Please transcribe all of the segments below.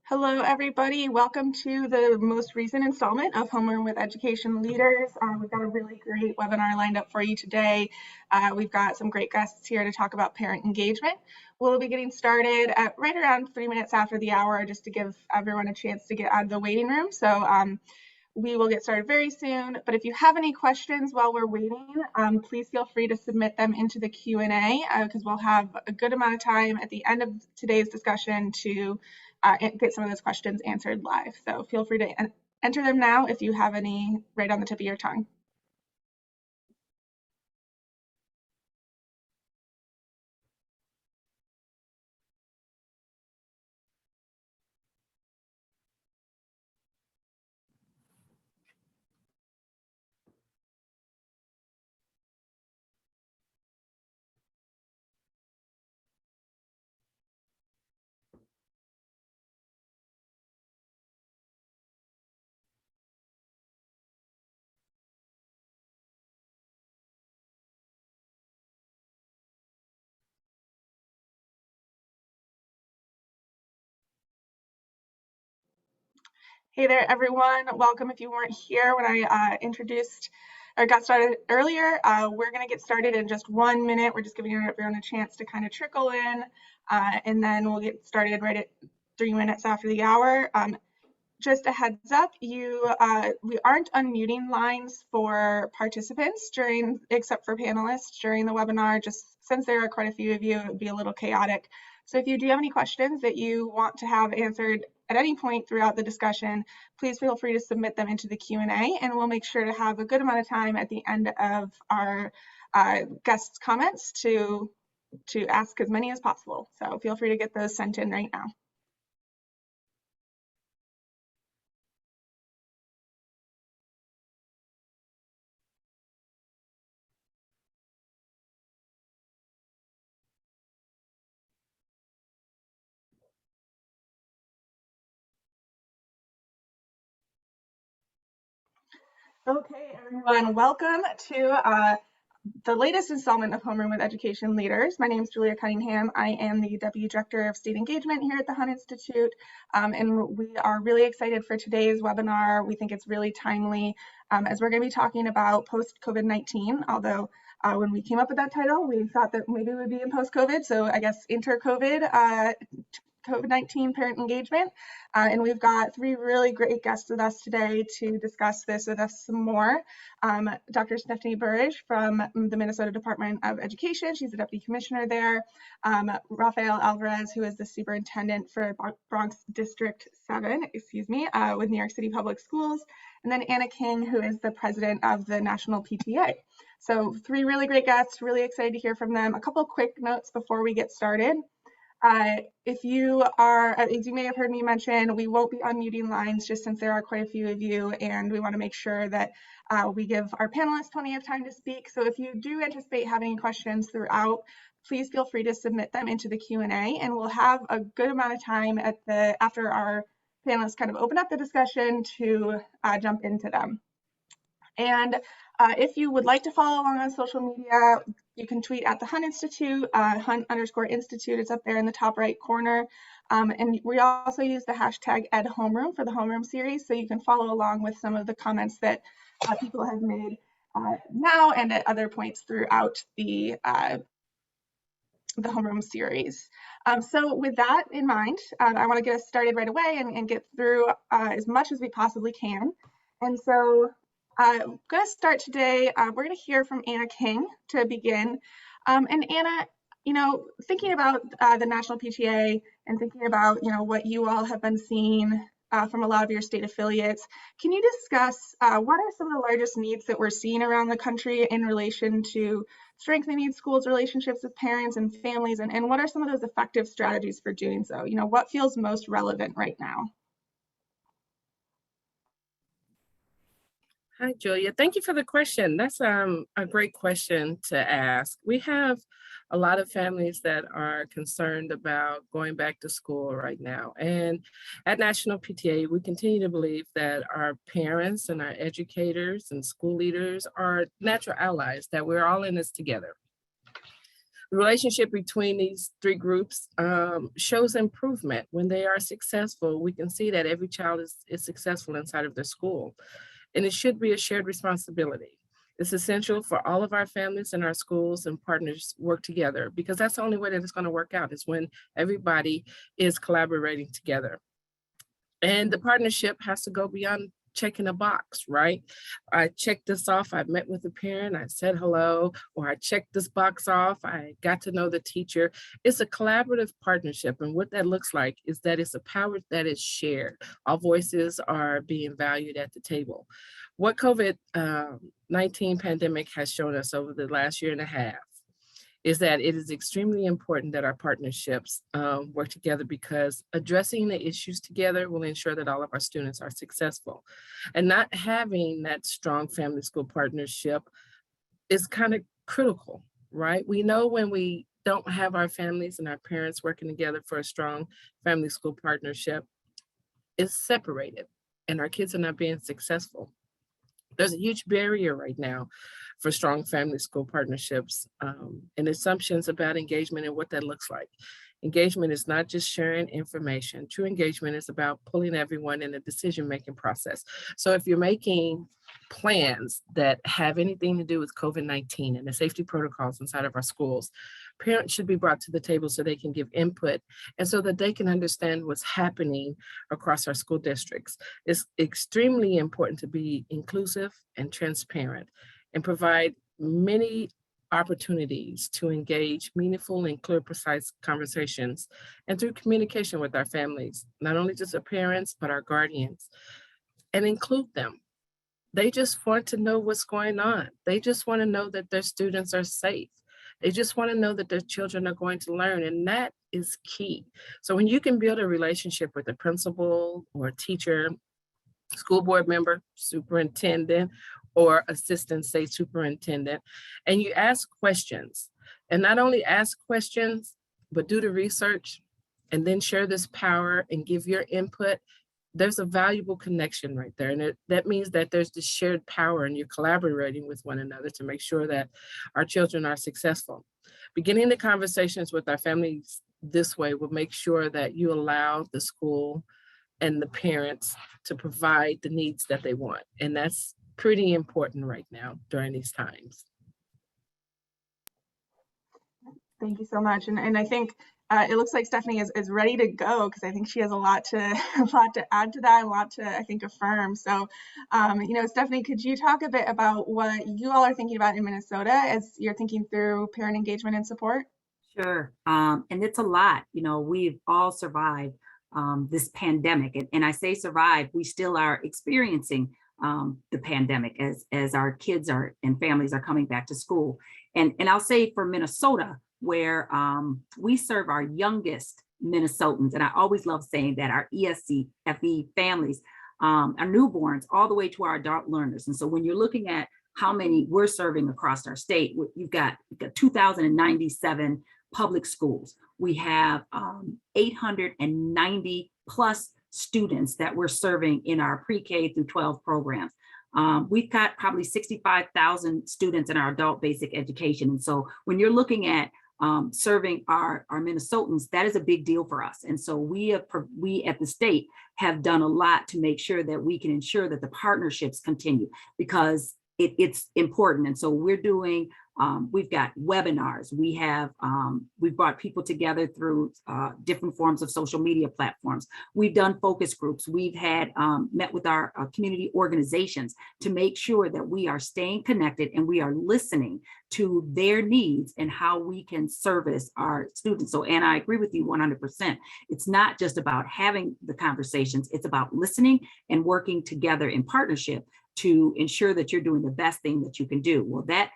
Hello, everybody. Welcome to the most recent installment of Homeroom with Education Leaders. We've got a really great webinar lined up for you today. We've got some great guests here to talk about parent engagement. We'll be getting started at right around 3 minutes after the hour, just to give everyone a chance to get out of the waiting room. So we will get started very soon, but if you have any questions while we're waiting, please feel free to submit them into the Q&A because we'll have a good amount of time at the end of today's discussion to get some of those questions answered live. So feel free to enter them now if you have any right on the tip of your tongue. Hey there, everyone. Welcome. If you weren't here when I introduced or got started earlier, we're going to get started in just 1 minute. We're just giving everyone a chance to kind of trickle in, and then we'll get started right at 3 minutes after the hour. Just a heads up, we aren't unmuting lines for participants except for panelists during the webinar, just since there are quite a few of you, it would be a little chaotic. So if you do have any questions that you want to have answered at any point throughout the discussion, please feel free to submit them into the Q&A, and we'll make sure to have a good amount of time at the end of our guests' comments to ask as many as possible. So feel free to get those sent in right now. Okay, everyone, welcome to the latest installment of Homeroom with Education Leaders. My name is Julia Cunningham. I am the Deputy Director of State Engagement here at the Hunt Institute, and we are really excited for today's webinar. We think it's really timely as we're going to be talking about post-COVID-19, although when we came up with that title, we thought that maybe we'd be in post-COVID, so I guess inter-COVID COVID-19 parent engagement. And we've got 3 really great guests with us today to discuss this with us some more. Dr. Stephanie Burridge from the Minnesota Department of Education. She's the Deputy Commissioner there. Rafael Alvarez, who is the Superintendent for Bronx District 7, with New York City Public Schools. And then Anna King, who is the President of the National PTA. So 3 really great guests, really excited to hear from them. A couple quick notes before we get started. If you are, as you may have heard me mention, we won't be unmuting lines just since there are quite a few of you, and we want to make sure that we give our panelists plenty of time to speak. So if you do anticipate having any questions throughout, please feel free to submit them into the Q&A, and we'll have a good amount of time after our panelists kind of open up the discussion to jump into them. And if you would like to follow along on social media, you can tweet at the Hunt Institute, Hunt_Institute. It's up there in the top right corner. And we also use the hashtag #EdHomeroom for the Homeroom series, so you can follow along with some of the comments that people have made now and at other points throughout the Homeroom series. So with that in mind, I want to get us started right away and get through as much as we possibly can. And so I'm going to start today. We're going to hear from Anna King to begin. And Anna, thinking about the National PTA and thinking about, what you all have been seeing from a lot of your state affiliates, can you discuss what are some of the largest needs that we're seeing around the country in relation to strengthening schools' relationships with parents and families, and what are some of those effective strategies for doing so? What feels most relevant right now? Hi, Julia. Thank you for the question. That's a great question to ask. We have a lot of families that are concerned about going back to school right now. And at National PTA, we continue to believe that our parents and our educators and school leaders are natural allies, that we're all in this together. The relationship between these three groups shows improvement. When they are successful, we can see that every child is successful inside of their school. And it should be a shared responsibility. It's essential for all of our families and our schools and partners work together, because that's the only way that it's going to work out, is when everybody is collaborating together. And the partnership has to go beyond checking a box, right? I checked this off, I met with a parent, I said hello, or I checked this box off, I got to know the teacher. It's a collaborative partnership. And what that looks like is that it's a power that is shared. All voices are being valued at the table. What COVID-19 pandemic has shown us over the last year and a half is that it is extremely important that our partnerships work together, because addressing the issues together will ensure that all of our students are successful. And not having that strong family school partnership is kind of critical, right? We know when we don't have our families and our parents working together for a strong family school partnership, it's separated and our kids are not being successful. There's a huge barrier right now for strong family school partnerships and assumptions about engagement and what that looks like. Engagement is not just sharing information. True engagement is about pulling everyone in the decision-making process. So if you're making plans that have anything to do with COVID-19 and the safety protocols inside of our schools, parents should be brought to the table so they can give input and so that they can understand what's happening across our school districts. It's extremely important to be inclusive and transparent and provide many opportunities to engage meaningful and clear, precise conversations, and through communication with our families, not only just our parents, but our guardians, and include them. They just want to know what's going on. They just want to know that their students are safe. They just want to know that their children are going to learn, and that is key. So when you can build a relationship with a principal or a teacher, school board member, superintendent, or assistant state superintendent, and you ask questions, and not only ask questions, but do the research and then share this power and give your input, there's a valuable connection right there. And that means that there's this shared power and you're collaborating with one another to make sure that our children are successful. Beginning the conversations with our families this way will make sure that you allow the school and the parents to provide the needs that they want. And that's pretty important right now during these times. Thank you so much. And I think it looks like Stephanie is ready to go, because I think she has a lot to add to that, a lot to, I think, affirm. So, Stephanie, could you talk a bit about what you all are thinking about in Minnesota as you're thinking through parent engagement and support? Sure. And it's a lot. We've all survived this pandemic. And I say survived, we still are experiencing the pandemic as our kids and families are coming back to school. And I'll say for Minnesota, where we serve our youngest Minnesotans, and I always love saying that, our ESCFE families, our newborns, all the way to our adult learners. And so when you're looking at how many we're serving across our state, you've got 2,097 public schools. We have 890 plus students that we're serving in our pre-K through 12 programs. We've got probably 65,000 students in our adult basic education. And so when you're looking at serving our Minnesotans, that is a big deal for us. And so we at the state have done a lot to make sure that we can ensure that the partnerships continue, because it's important. And so we're doing, we've got webinars, we've brought people together through different forms of social media platforms. We've done focus groups. We've had met with our community organizations to make sure that we are staying connected and we are listening to their needs and how we can service our students. So, and I agree with you 100%. It's not just about having the conversations, it's about listening and working together in partnership to ensure that you're doing the best thing that you can do. Well, that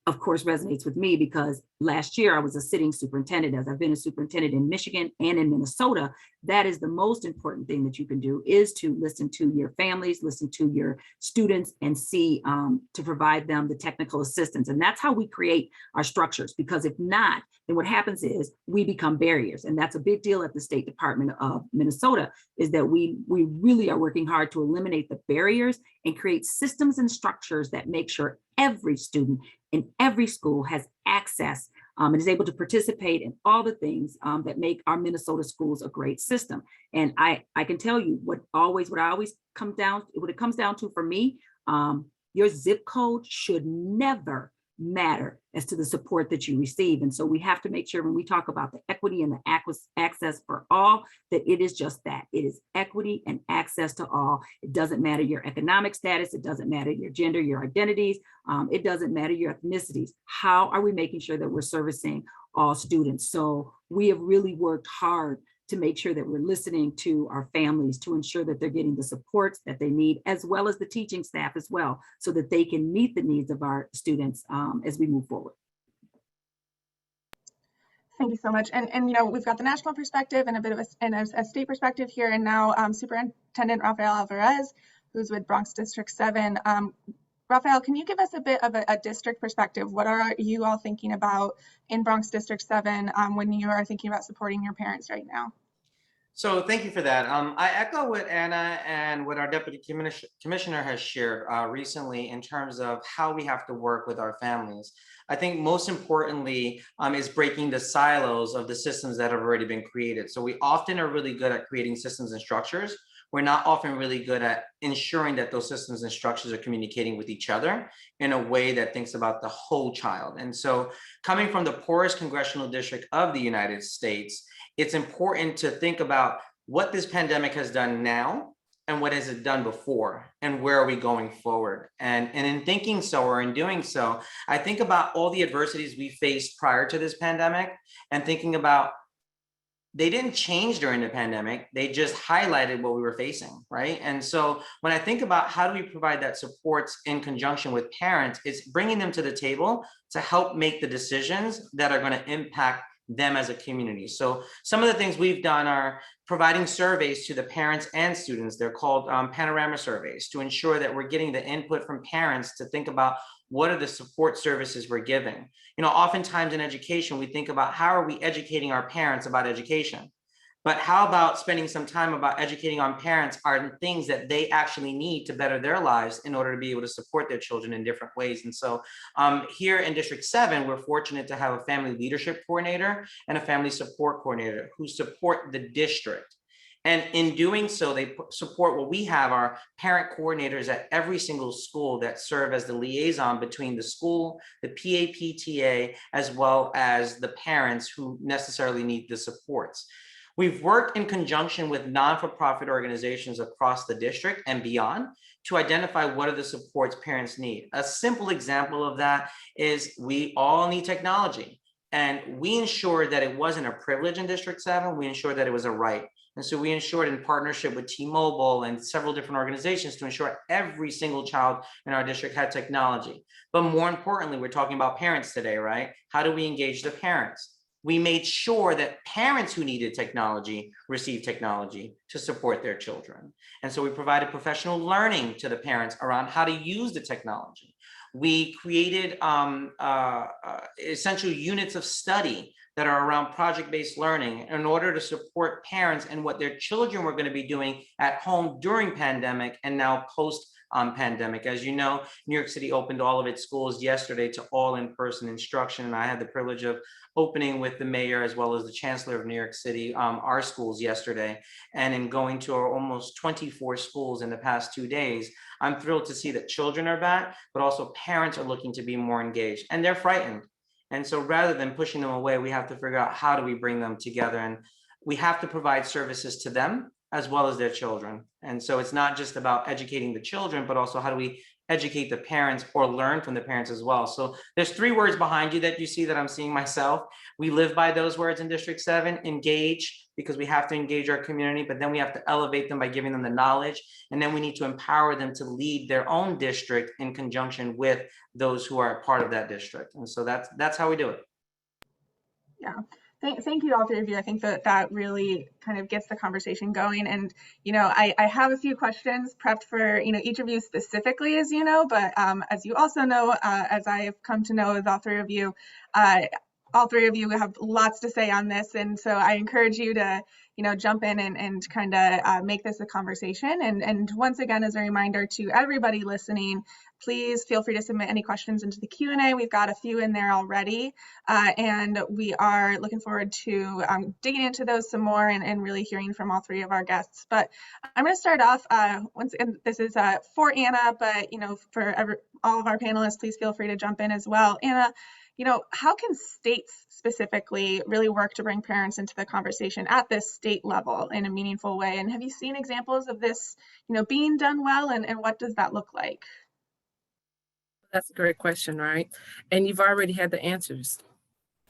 of course resonates with me, because last year I was a sitting superintendent. As I've been a superintendent in Michigan and in Minnesota, that is the most important thing that you can do, is to listen to your families, listen to your students, and see to provide them the technical assistance. And that's how we create our structures, because if not, then what happens is we become barriers. And that's a big deal at the State Department of Minnesota, is that we really are working hard to eliminate the barriers and create systems and structures that make sure every student in every school has access and is able to participate in all the things that make our Minnesota schools a great system. And I can tell you what it comes down to for me, your zip code should never matter as to the support that you receive. And so we have to make sure when we talk about the equity and the access for all, that it is just that. It is equity and access to all. It doesn't matter your economic status. It doesn't matter your gender, your identities. It doesn't matter your ethnicities. How are we making sure that we're servicing all students? So we have really worked hard to make sure that we're listening to our families to ensure that they're getting the supports that they need, as well as the teaching staff as well, so that they can meet the needs of our students as we move forward. Thank you so much. And we've got the national perspective and a bit of a state perspective here. And now Superintendent Rafael Alvarez, who's with Bronx District 7. Rafael, can you give us a bit of a district perspective? What are you all thinking about in Bronx District 7 when you are thinking about supporting your parents right now? So thank you for that. I echo what Anna and what our Deputy Commissioner has shared recently in terms of how we have to work with our families. I think most importantly is breaking the silos of the systems that have already been created. So we often are really good at creating systems and structures. We're not often really good at ensuring that those systems and structures are communicating with each other in a way that thinks about the whole child. And so coming from the poorest congressional district of the United States, it's important to think about what this pandemic has done now and what has it done before and where are we going forward. And in thinking so, or in doing so, I think about all the adversities we faced prior to this pandemic and thinking about they didn't change during the pandemic. They just highlighted what we were facing, right? And so when I think about how do we provide that support in conjunction with parents, it's bringing them to the table to help make the decisions that are going to impact them as a community. So some of the things we've done are providing surveys to the parents and students. They're called panorama surveys to ensure that we're getting the input from parents to think about what are the support services we're giving. Oftentimes in education, we think about how are we educating our parents about education? But how about spending some time about educating on parents are things that they actually need to better their lives in order to be able to support their children in different ways. And so here in District 7, we're fortunate to have a family leadership coordinator and a family support coordinator who support the district. And in doing so, they support what we have our parent coordinators at every single school that serve as the liaison between the school, the PAPTA, as well as the parents who necessarily need the supports. We've worked in conjunction with non-for-profit organizations across the district and beyond to identify what are the supports parents need. A simple example of that is we all need technology. And we ensured that it wasn't a privilege in District 7, we ensured that it was a right. And so we ensured in partnership with T-Mobile and several different organizations to ensure every single child in our district had technology. But more importantly, we're talking about parents today, right? How do we engage the parents? We made sure that parents who needed technology received technology to support their children. And so we provided professional learning to the parents around how to use the technology. We created essential units of study that are around project-based learning in order to support parents and what their children were going to be doing at home during pandemic and now post-pandemic. As you know, New York City opened all of its schools yesterday to all in-person instruction. And I had the privilege of opening with the mayor as well as the chancellor of New York City, our schools yesterday. And in going to our almost 24 schools in the past 2 days, I'm thrilled to see that children are back, but also parents are looking to be more engaged and they're frightened. And so rather than pushing them away, we have to figure out how do we bring them together, and we have to provide services to them as well as their children. And so it's not just about educating the children, but also how do we educate the parents or learn from the parents as well. So there's 3 words behind you that you see that I'm seeing myself. We live by those words in District 7, engage, because we have to engage our community, but then we have to elevate them by giving them the knowledge. And then we need to empower them to lead their own district in conjunction with those who are a part of that district. And so that's how we do it. Yeah. Thank you all 3 of you. I think that really kind of gets the conversation going. And, I have a few questions prepped for, each of you specifically, as you know, but as you also know, as I've come to know with all 3 of you have lots to say on this. And so I encourage you to, jump in and kind of make this a conversation. And once again, as a reminder to everybody listening, please feel free to submit any questions into the Q&A. We've got a few in there already, and we are looking forward to digging into those some more and really hearing from all three of our guests. But I'm going to start off, once again, this is for Anna, but for all of our panelists, please feel free to jump in as well. Anna, how can states specifically really work to bring parents into the conversation at this state level in a meaningful way? And have you seen examples of this, being done well, and what does that look like? That's a great question, right? And you've already had the answers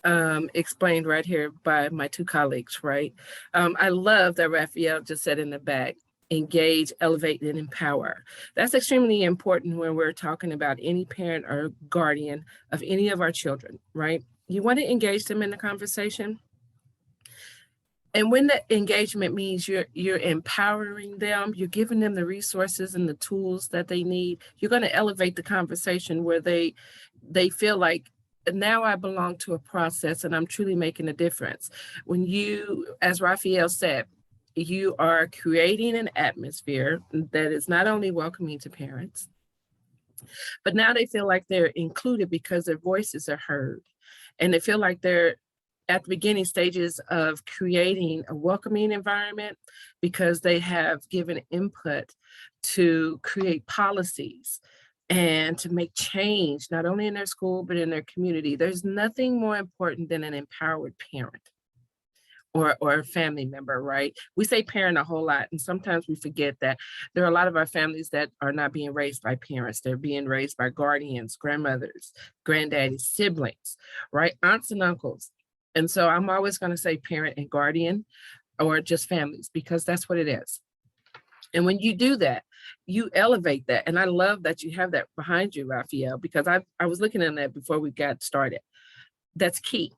explained right here by my two colleagues, right? I love that Raphael just said in the back, engage, elevate, and empower. That's extremely important when we're talking about any parent or guardian of any of our children, right? You want to engage them in the conversation. And when the engagement means you're empowering them, you're giving them the resources and the tools that they need, you're going to elevate the conversation where they feel like, now I belong to a process and I'm truly making a difference. When you, as Raphael said, you are creating an atmosphere that is not only welcoming to parents, but now they feel like they're included because their voices are heard. And they feel like they're at the beginning stages of creating a welcoming environment because they have given input to create policies and to make change, not only in their school, but in their community. There's nothing more important than an empowered parent or a family member, right? We say parent a whole lot, and sometimes we forget that there are a lot of our families that are not being raised by parents. They're being raised by guardians, grandmothers, granddaddies, siblings, right? Aunts and uncles. And so I'm always going to say parent and guardian, or just families, because that's what it is. And when you do that, you elevate that. And I love that you have that behind you, Raphael, because I was looking at that before we got started. That's key,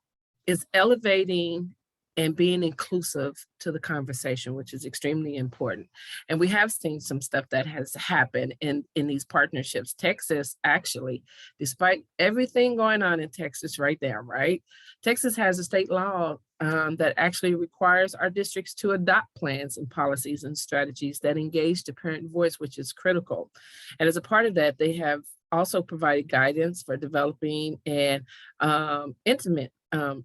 is elevating and being inclusive to the conversation, which is extremely important. And we have seen some stuff that has happened in these partnerships. Texas, actually, despite everything going on in Texas right now, right? Texas has a state law that actually requires our districts to adopt plans and policies and strategies that engage the parent voice, which is critical. And as a part of that, they have also provided guidance for developing and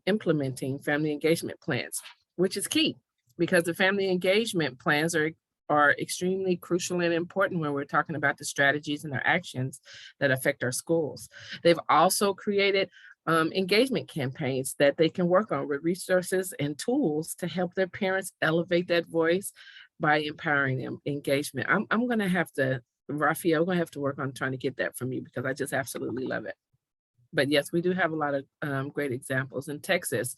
implementing family engagement plans, which is key because the family engagement plans are extremely crucial and important when we're talking about the strategies and their actions that affect our schools. They've also created engagement campaigns that they can work on with resources and tools to help their parents elevate that voice by empowering them. Engagement. I'm going to have to, Raphael, I'm going to have to work on trying to get that from you because I just absolutely love it. But yes, we do have a lot of great examples in Texas.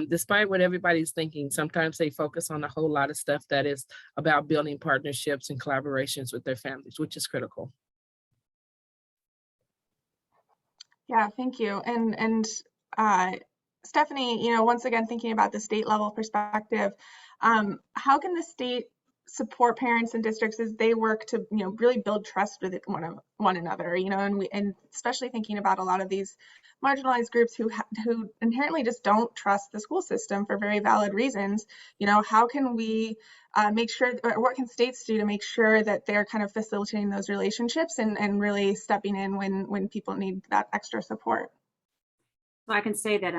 Despite what everybody's thinking, sometimes they focus on a whole lot of stuff that is about building partnerships and collaborations with their families, which is critical. Yeah, thank you. And Stephanie, once again, thinking about the state level perspective, how can the state support parents and districts as they work to really build trust with one another, and especially thinking about a lot of these marginalized groups who inherently just don't trust the school system for very valid reasons. How can we make sure, or what can states do to make sure that they're kind of facilitating those relationships and really stepping in when people need that extra support? So I can say that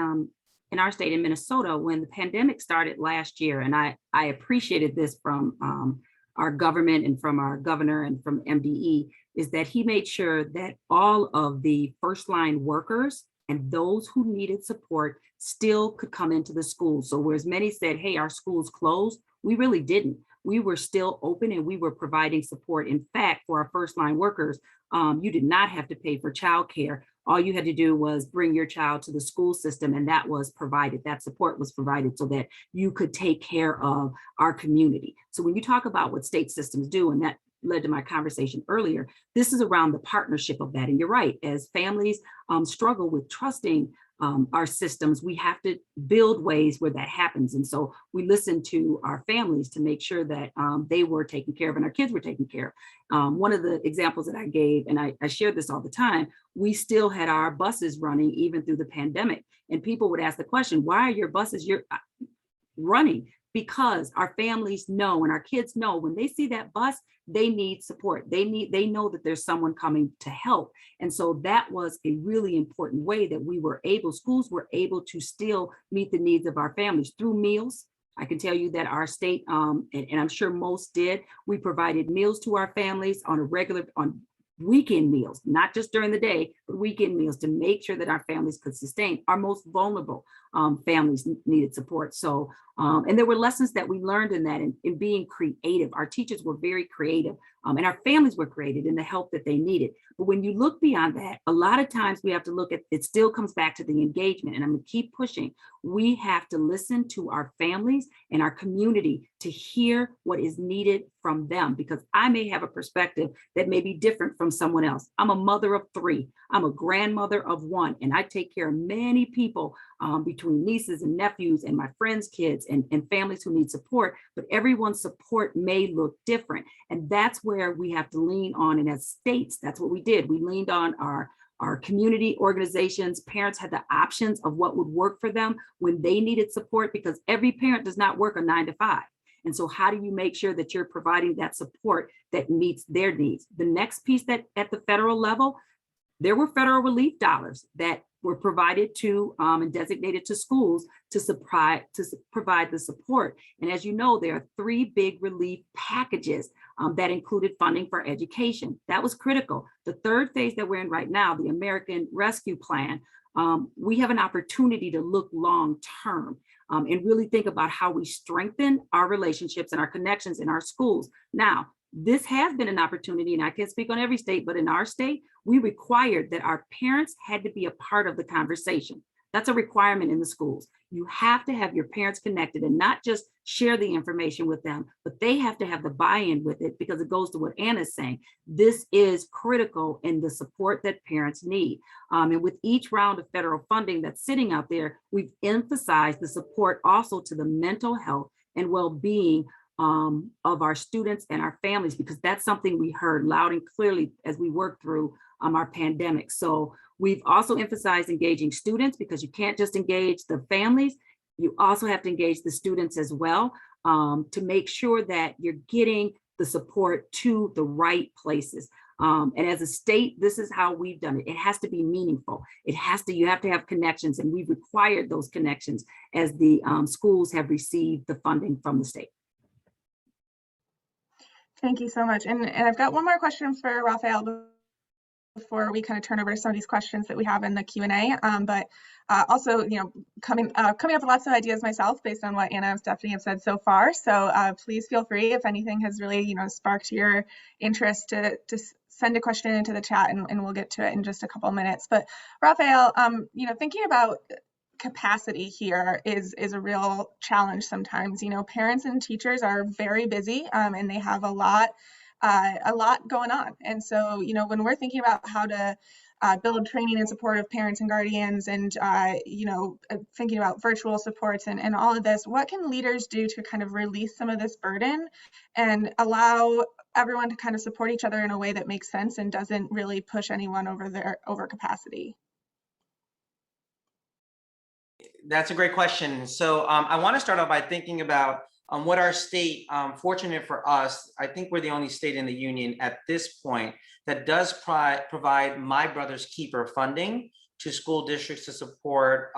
in our state in Minnesota, when the pandemic started last year, and I appreciated this from our government and from our governor and from MDE, is that he made sure that all of the first line workers and those who needed support still could come into the school. So whereas many said, hey, our school's closed, we really didn't. We were still open and we were providing support. In fact, for our first line workers, you did not have to pay for childcare. All you had to do was bring your child to the school system, and that was provided. That support was provided so that you could take care of our community. So when you talk about what state systems do, and that led to my conversation earlier, this is around the partnership of that. And you're right, as families struggle with trusting our systems, we have to build ways where that happens. And so we listen to our families to make sure that they were taken care of and our kids were taken care of. One of the examples that I gave, and I share this all the time, we still had our buses running even through the pandemic. And people would ask the question, why are your buses running? because our families know and our kids know when they see that bus, they need support. They know that there's someone coming to help. And so that was a really important way that schools were able to still meet the needs of our families through meals. I can tell you that our state, and I'm sure most did, we provided meals to our families on weekend meals, not just during the day, but weekend meals to make sure that our families could sustain. Our most vulnerable families needed support. So, and there were lessons that we learned in that, in being creative. Our teachers were very creative, and our families were creative in the help that they needed. But when you look beyond that, a lot of times we have to look at, it still comes back to the engagement, and I'm gonna keep pushing. We have to listen to our families and our community to hear what is needed from them, because I may have a perspective that may be different from someone else. I'm a mother of 3, I'm a grandmother of 1, and I take care of many people between nieces and nephews and my friends' kids and families who need support, but everyone's support may look different. And that's where we have to lean on. And as states, that's what we did. We leaned on our community organizations. Parents had the options of what would work for them when they needed support, because every parent does not work a 9 to 5. And so how do you make sure that you're providing that support that meets their needs? The next piece, that at the federal level, there were federal relief dollars that were provided to and designated to schools to provide the support. And as you know, there are 3 big relief packages that included funding for education. That was critical. The third phase that we're in right now, the American Rescue Plan, we have an opportunity to look long term and really think about how we strengthen our relationships and our connections in our schools. Now, this has been an opportunity, and I can't speak on every state, but in our state, we required that our parents had to be a part of the conversation. That's a requirement in the schools. You have to have your parents connected and not just share the information with them, but they have to have the buy-in with it, because it goes to what Anna's saying. This is critical in the support that parents need. And with each round of federal funding that's sitting out there, we've emphasized the support also to the mental health and well-being of our students and our families, because that's something we heard loud and clearly as we worked through our pandemic. So we've also emphasized engaging students, because you can't just engage the families, you also have to engage the students as well, to make sure that you're getting the support to the right places. And as a state, this is how we've done it. It has to be meaningful. You have to have connections, and we've required those connections as the schools have received the funding from the state. Thank you so much. And I've got one more question for Raphael before we kind of turn over to some of these questions that we have in the Q&A. But also, coming up with lots of ideas myself based on what Anna and Stephanie have said so far. So please feel free, if anything has really, sparked your interest, to send a question into the chat, and we'll get to it in just a couple of minutes. But Raphael, thinking about capacity here is a real challenge sometimes. Parents and teachers are very busy, and they have a lot going on. And so, when we're thinking about how to build training and support of parents and guardians, and thinking about virtual supports and all of this, what can leaders do to kind of release some of this burden and allow everyone to kind of support each other in a way that makes sense and doesn't really push anyone over their overcapacity? That's a great question. So I want to start off by thinking about what our state, fortunate for us, I think we're the only state in the union at this point that does provide My Brother's Keeper funding to school districts to support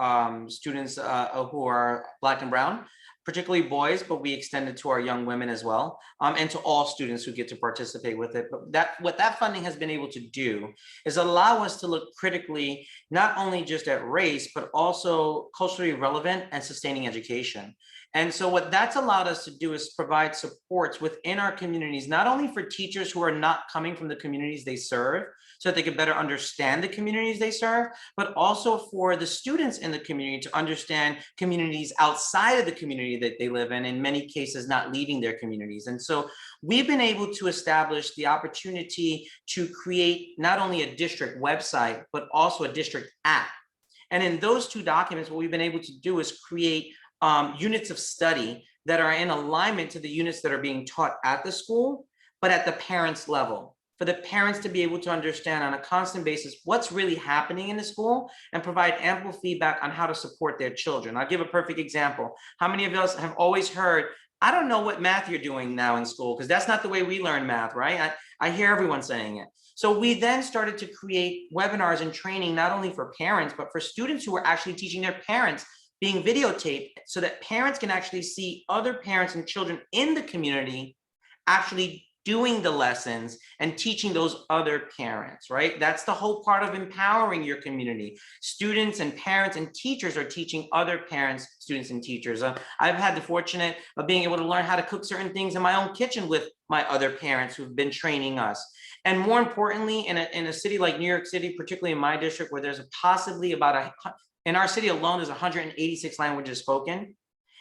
students who are Black and Brown, particularly boys, but we extend it to our young women as well, and to all students who get to participate with it. But what that funding has been able to do is allow us to look critically, not only just at race, but also culturally relevant and sustaining education. And so what that's allowed us to do is provide supports within our communities, not only for teachers who are not coming from the communities they serve, so that they can better understand the communities they serve, but also for the students in the community to understand communities outside of the community that they live in many cases not leaving their communities. And so we've been able to establish the opportunity to create not only a district website, but also a district app. And in those 2 documents, what we've been able to do is create units of study that are in alignment to the units that are being taught at the school, but at the parents' level. for the parents to be able to understand on a constant basis what's really happening in the school and provide ample feedback on how to support their children. I'll give a perfect example. How many of us have always heard, I don't know what math you're doing now in school, because that's not the way we learn math, right? I hear everyone saying it. So we then started to create webinars and training, not only for parents, but for students who were actually teaching their parents, being videotaped so that parents can actually see other parents and children in the community actually doing the lessons and teaching those other parents, right? That's the whole part of empowering your community. Students and parents and teachers are teaching other parents, students and teachers. I've had the fortunate of being able to learn how to cook certain things in my own kitchen with my other parents who've been training us. And more importantly, in a city like New York City, particularly in my district, where there's possibly in our city alone, there's 186 languages spoken.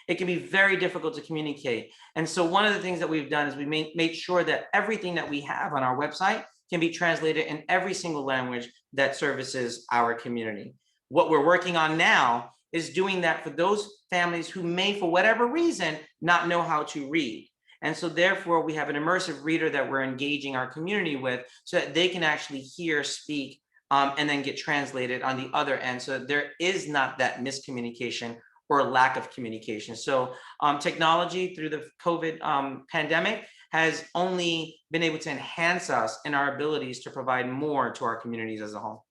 It can be very difficult to communicate. And so one of the things that we've done is we made sure that everything that we have on our website can be translated in every single language that services our community. What we're working on now is doing that for those families who may, for whatever reason, not know how to read. And so therefore, we have an immersive reader that we're engaging our community with so that they can actually hear, speak, and then get translated on the other end, so that there is not that miscommunication or lack of communication. So technology through the COVID pandemic has only been able to enhance us in our abilities to provide more to our communities as a whole.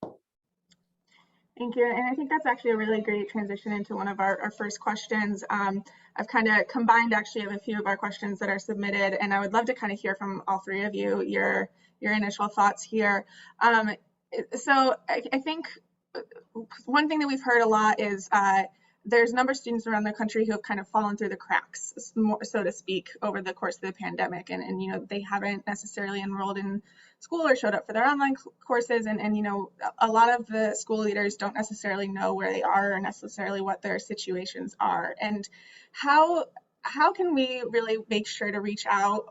Thank you. And I think that's actually a really great transition into one of our first questions. I've kind of combined actually of a few of our questions that are submitted, and I would love to kind of hear from all three of you, your initial thoughts here. So I think one thing that we've heard a lot is there's a number of students around the country who have kind of fallen through the cracks, so to speak, over the course of the pandemic. And you know, they haven't necessarily enrolled in school or showed up for their online courses. And you know, a lot of the school leaders don't necessarily know where they are or necessarily what their situations are. And how can we really make sure to reach out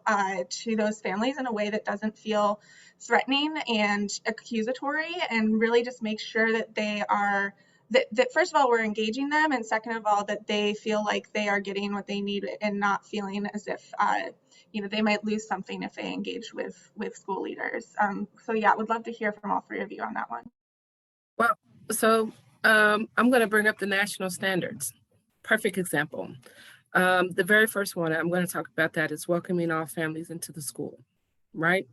to those families in a way that doesn't feel threatening and accusatory, and really just make sure that they are that first of all, we're engaging them, and second of all, that they feel like they are getting what they need and not feeling as if you know, they might lose something if they engage with school leaders. So yeah, would love to hear from all three of you on that one. Well, so I'm going to bring up the national standards. Perfect example. The very first one I'm going to talk about that is welcoming all families into the school, right?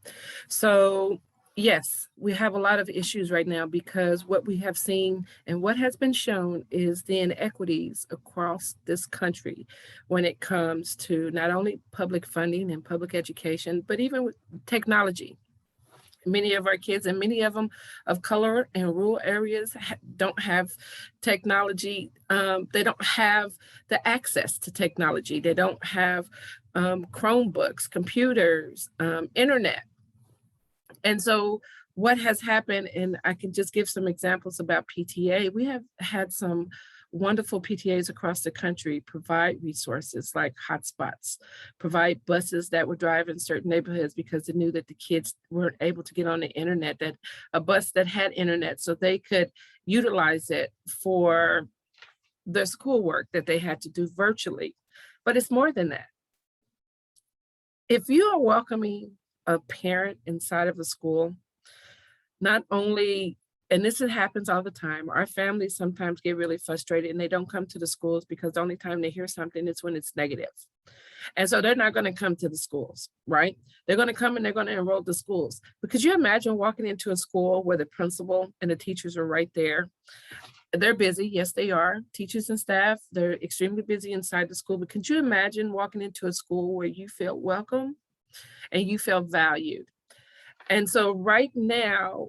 So yes, we have a lot of issues right now because what we have seen and what has been shown is the inequities across this country when it comes to not only public funding and public education, but even with technology. Many of our kids, and many of them of color in rural areas, don't have technology. They don't have the access to technology. They don't have Chromebooks, computers, internet. And so what has happened, and I can just give some examples about PTA, we have had some wonderful PTAs across the country provide resources like hotspots, provide buses that would drive in certain neighborhoods because they knew that the kids weren't able to get on the internet, that a bus that had internet so they could utilize it for their schoolwork that they had to do virtually. But it's more than that. If you are welcoming a parent inside of a school, not only, and this happens all the time, our families sometimes get really frustrated and they don't come to the schools because the only time they hear something is when it's negative. And so they're not going to come to the schools, right? They're going to come and they're going to enroll the schools. But could you imagine walking into a school where the principal and the teachers are right there? They're busy, yes, they are. Teachers and staff, they're extremely busy inside the school. But could you imagine walking into a school where you feel welcome and you feel valued? And so right now,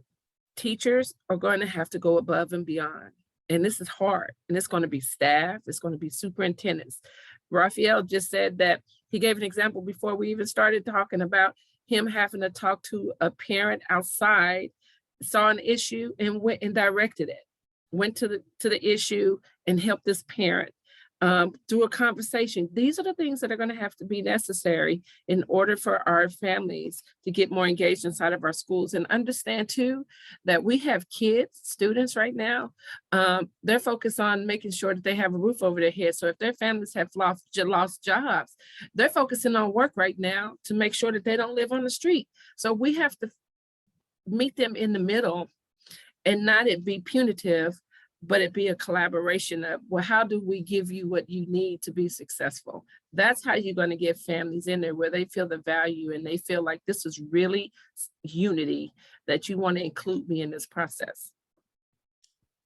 teachers are going to have to go above and beyond. And this is hard. And it's going to be staff, it's going to be superintendents. Raphael just said that he gave an example before we even started talking about him having to talk to a parent outside, saw an issue and went and directed it, went to the issue and helped this parent through a conversation. These are the things that are going to have to be necessary in order for our families to get more engaged inside of our schools. And understand too, that we have kids, students right now, they're focused on making sure that they have a roof over their head. So if their families have lost jobs, they're focusing on work right now to make sure that they don't live on the street. So we have to meet them in the middle and not it be punitive, but it be a collaboration of, well, how do we give you what you need to be successful? That's how you're going to get families in there where they feel the value and they feel like this is really unity, that you want to include me in this process.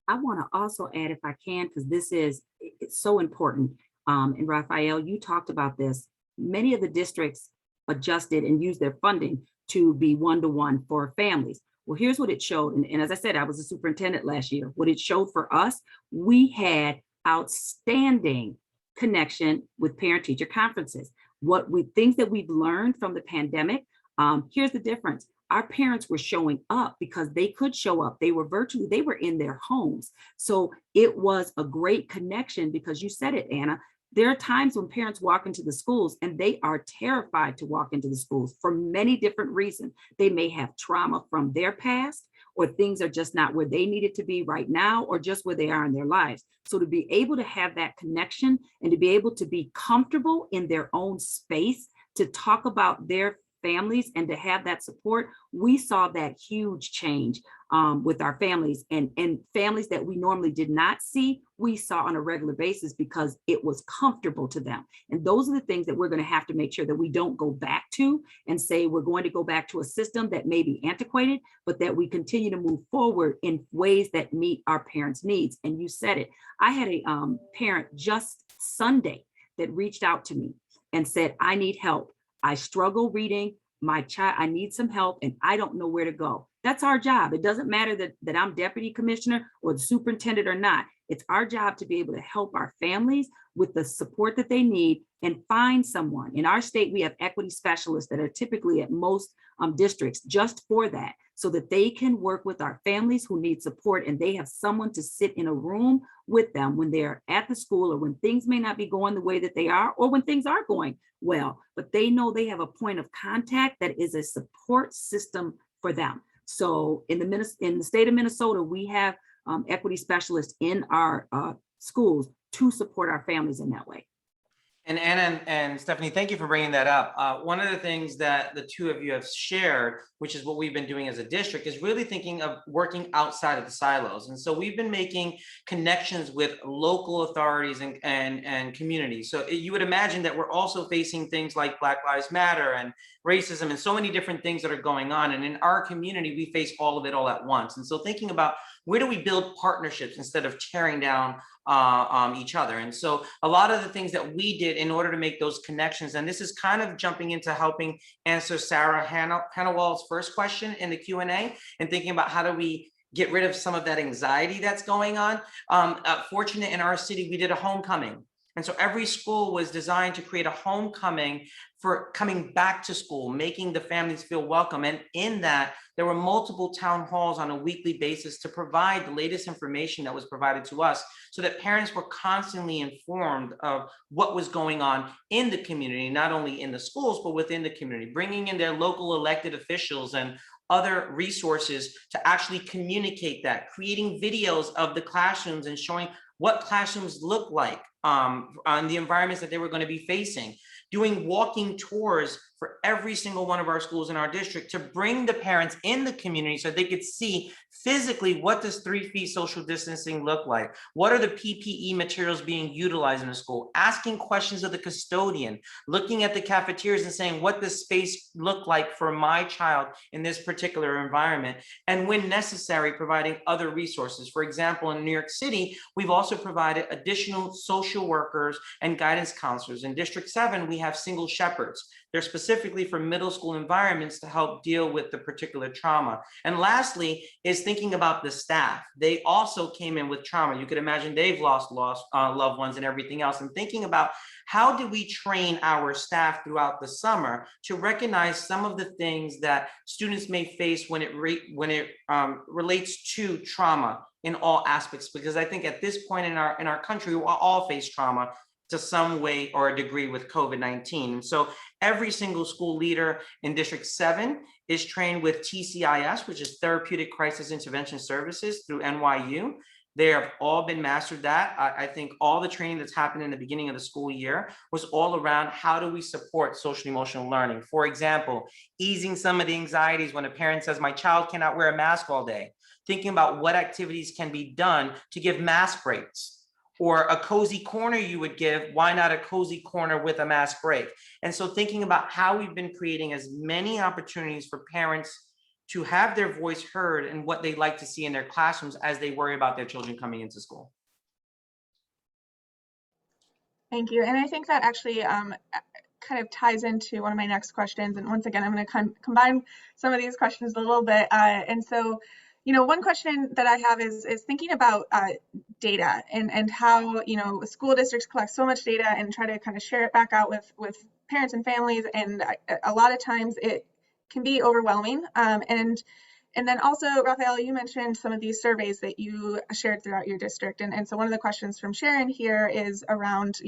I want to also add, if I can, because it's so important. And Raphael, you talked about this. Many of the districts adjusted and used their funding to be one-to-one for families. Well, here's what it showed. And as I said, I was a superintendent last year. What it showed for us, we had outstanding connection with parent-teacher conferences. Things that we've learned from the pandemic, here's the difference. Our parents were showing up because they could show up. They were in their homes. So it was a great connection because you said it, Anna. There are times when parents walk into the schools and they are terrified to walk into the schools for many different reasons. They may have trauma from their past, or things are just not where they need it to be right now, or just where they are in their lives. So to be able to have that connection and to be able to be comfortable in their own space to talk about their families and to have that support, we saw that huge change with our families, and families that we normally did not see, we saw on a regular basis because it was comfortable to them. And those are the things that we're going to have to make sure that we don't go back to and say we're going to go back to a system that may be antiquated, but that we continue to move forward in ways that meet our parents' needs. And you said it. I had a parent just Sunday that reached out to me and said, I need help. I struggle reading. My child, I need some help and I don't know where to go. That's our job. It doesn't matter that I'm deputy commissioner or the superintendent or not. It's our job to be able to help our families with the support that they need and find someone. In our state, we have equity specialists that are typically at most districts just for that, so that they can work with our families who need support and they have someone to sit in a room with them when they're at the school or when things may not be going the way that they are, or when things are going well, but they know they have a point of contact that is a support system for them. So in the state of Minnesota, we have equity specialists in our schools to support our families in that way. And Anna and Stephanie, thank you for bringing that up. One of the things that the two of you have shared, which is what we've been doing as a district, is really thinking of working outside of the silos. And so we've been making connections with local authorities and communities. So you would imagine that we're also facing things like Black Lives Matter and racism and so many different things that are going on. And in our community, we face all of it all at once. And so thinking about where do we build partnerships instead of tearing down each other. And so a lot of the things that we did in order to make those connections, and this is kind of jumping into helping answer Sarah Hannawall's first question in the Q&A and thinking about how do we get rid of some of that anxiety that's going on. Fortunate in our city, we did a homecoming. And so every school was designed to create a homecoming for coming back to school, making the families feel welcome. And in that, there were multiple town halls on a weekly basis to provide the latest information that was provided to us so that parents were constantly informed of what was going on in the community, not only in the schools, but within the community, bringing in their local elected officials and other resources to actually communicate that, creating videos of the classrooms and showing what classrooms look like on the environments that they were going to be facing, doing walking tours for every single one of our schools in our district to bring the parents in the community so they could see physically what does 3 feet social distancing look like? What are the PPE materials being utilized in the school? Asking questions of the custodian, looking at the cafeterias and saying, what does space look like for my child in this particular environment? And when necessary, providing other resources. For example, in New York City, we've also provided additional social workers and guidance counselors. In District 7, we have single shepherds. They're specifically for middle school environments to help deal with the particular trauma. And lastly is thinking about the staff. They also came in with trauma. You could imagine they've lost loved ones and everything else. And thinking about how do we train our staff throughout the summer to recognize some of the things that students may face when it relates to trauma in all aspects. Because I think at this point in our country, we all face trauma to some way or a degree with COVID-19. And so every single school leader in District 7 is trained with TCIS, which is Therapeutic Crisis Intervention Services through NYU. They have all been mastered that. I think all the training that's happened in the beginning of the school year was all around how do we support social emotional learning. For example, easing some of the anxieties when a parent says, my child cannot wear a mask all day. Thinking about what activities can be done to give mask breaks. Or a cozy corner you would give, why not a cozy corner with a mask break? And so thinking about how we've been creating as many opportunities for parents to have their voice heard and what they like to see in their classrooms as they worry about their children coming into school. Thank you. And I think that actually kind of ties into one of my next questions. And once again, I'm going to combine some of these questions a little bit. And so, one question that I have is thinking about data and how, school districts collect so much data and try to kind of share it back out with parents and families. And a lot of times it can be overwhelming. And then also, Raphael, you mentioned some of these surveys that you shared throughout your district. And so one of the questions from Sharon here is around,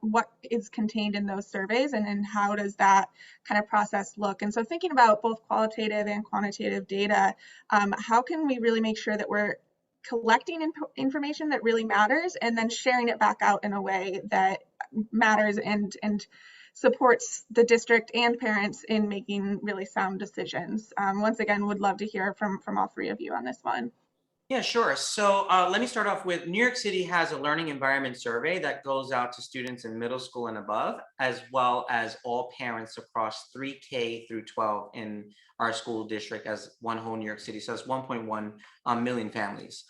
what is contained in those surveys and how does that kind of process look? And so thinking about both qualitative and quantitative data, how can we really make sure that we're collecting information that really matters and then sharing it back out in a way that matters and supports the district and parents in making really sound decisions? Once again, would love to hear from all three of you on this one. Yeah, sure. So let me start off with New York City has a learning environment survey that goes out to students in middle school and above, as well as all parents across 3K through 12 in our school district as one whole New York City. So that's 1.1 million families.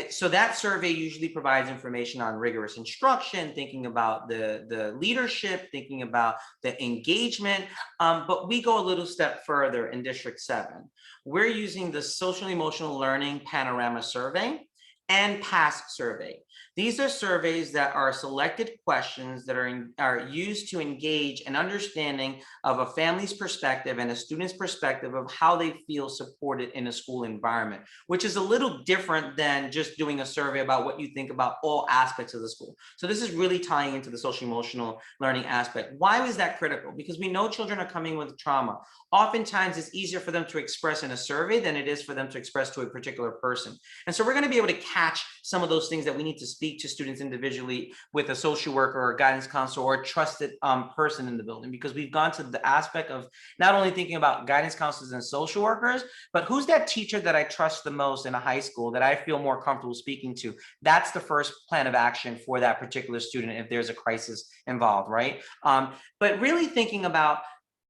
So that survey usually provides information on rigorous instruction, thinking about the leadership, thinking about the engagement, but we go a little step further in District 7. We're using the social emotional learning panorama survey and PASS survey. These are surveys that are selected questions that are used to engage an understanding of a family's perspective and a student's perspective of how they feel supported in a school environment, which is a little different than just doing a survey about what you think about all aspects of the school. So this is really tying into the social emotional learning aspect. Why was that critical? Because we know children are coming with trauma. Oftentimes it's easier for them to express in a survey than it is for them to express to a particular person. And so we're going to be able to catch some of those things that we need to speak to students individually with a social worker or a guidance counselor or a trusted person in the building, because we've gone to the aspect of not only thinking about guidance counselors and social workers, but who's that teacher that I trust the most in a high school that I feel more comfortable speaking to? That's the first plan of action for that particular student if there's a crisis involved, right? But really thinking about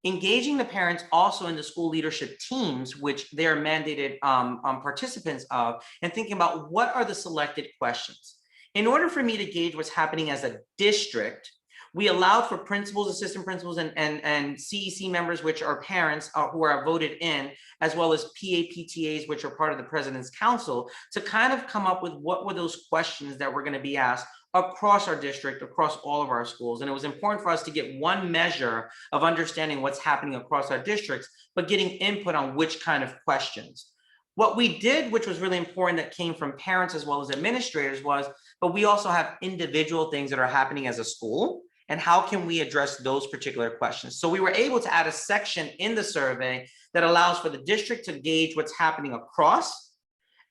engaging the parents also in the school leadership teams, which they're mandated participants of, and thinking about what are the selected questions. In order for me to gauge what's happening as a district, we allowed for principals, assistant principals, and CEC members, which are parents who are voted in, as well as PAPTAs, which are part of the President's Council, to kind of come up with what were those questions that were going to be asked across our district, across all of our schools. And it was important for us to get one measure of understanding what's happening across our districts, but getting input on which kind of questions. What we did, which was really important, that came from parents as well as administrators, was, but we also have individual things that are happening as a school, and how can we address those particular questions? So we were able to add a section in the survey that allows for the district to gauge what's happening across,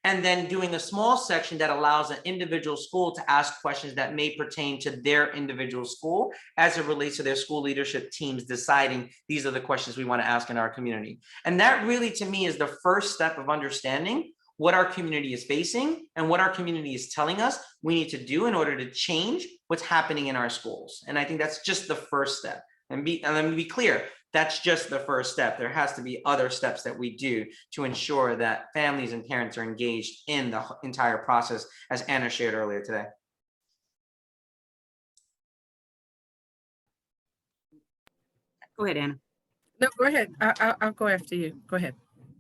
and then doing a small section that allows an individual school to ask questions that may pertain to their individual school as it relates to their school leadership teams deciding these are the questions we want to ask in our community. And that really, to me, is the first step of understanding what our community is facing and what our community is telling us we need to do in order to change what's happening in our schools. And I think that's just the first step. And let me be clear, that's just the first step. There has to be other steps that we do to ensure that families and parents are engaged in the entire process, as Anna shared earlier today. Go ahead, Anna. No, go ahead. I'll go after you. Go ahead.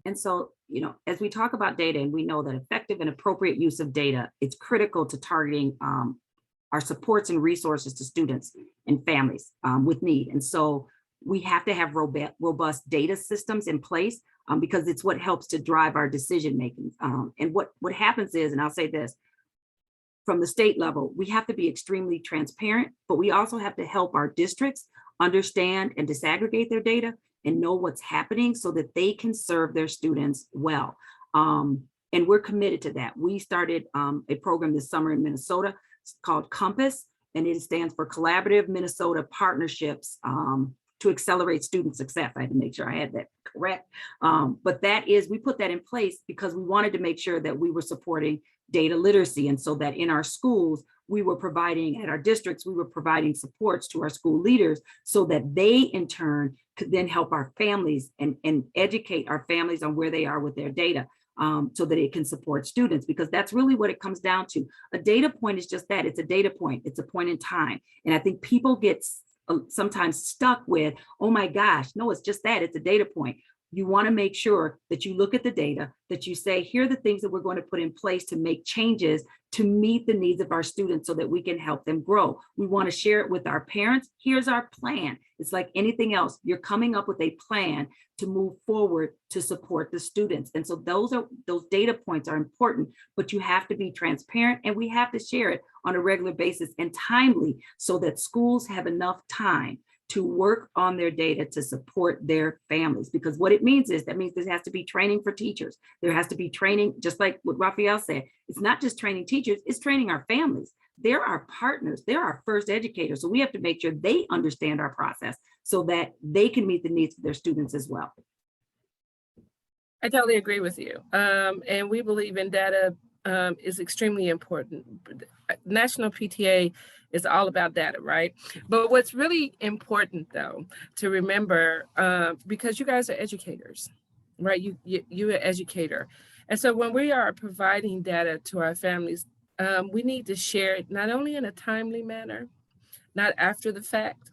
And so, as we talk about data, and we know that effective and appropriate use of data, it's critical to targeting our supports and resources to students and families with need. And so we have to have robust data systems in place because it's what helps to drive our decision making. And what happens is, and I'll say this, from the state level, we have to be extremely transparent, but we also have to help our districts understand and disaggregate their data and know what's happening so that they can serve their students well. And we're committed to that. We started a program this summer in Minnesota. It's called Compass, and it stands for Collaborative Minnesota Partnerships to Accelerate Student Success. I had to make sure I had that correct. But we put that in place because we wanted to make sure that we were supporting data literacy. And so that in our schools, we were providing, at our districts, we were providing supports to our school leaders so that they in turn could then help our families and educate our families on where they are with their data. So that it can support students, because that's really what it comes down to. A data point is just that. It's a data point. It's a point in time. And I think people get sometimes stuck with, oh my gosh, no, it's just that. It's a data point. You want to make sure that you look at the data, that you say, here are the things that we're going to put in place to make changes to meet the needs of our students so that we can help them grow. We want to share it with our parents. Here's our plan. It's like anything else. You're coming up with a plan to move forward to support the students. And so those data points are important, but you have to be transparent and we have to share it on a regular basis and timely so that schools have enough time to work on their data to support their families. Because what it means is, that means there has to be training for teachers. There has to be training, just like what Raphael said, it's not just training teachers, it's training our families. They're our partners, they're our first educators. So we have to make sure they understand our process so that they can meet the needs of their students as well. I totally agree with you. And we believe in data is extremely important. National PTA is all about data, right? But what's really important though, to remember, because you guys are educators, right? You're an educator. And so when we are providing data to our families, we need to share it not only in a timely manner, not after the fact,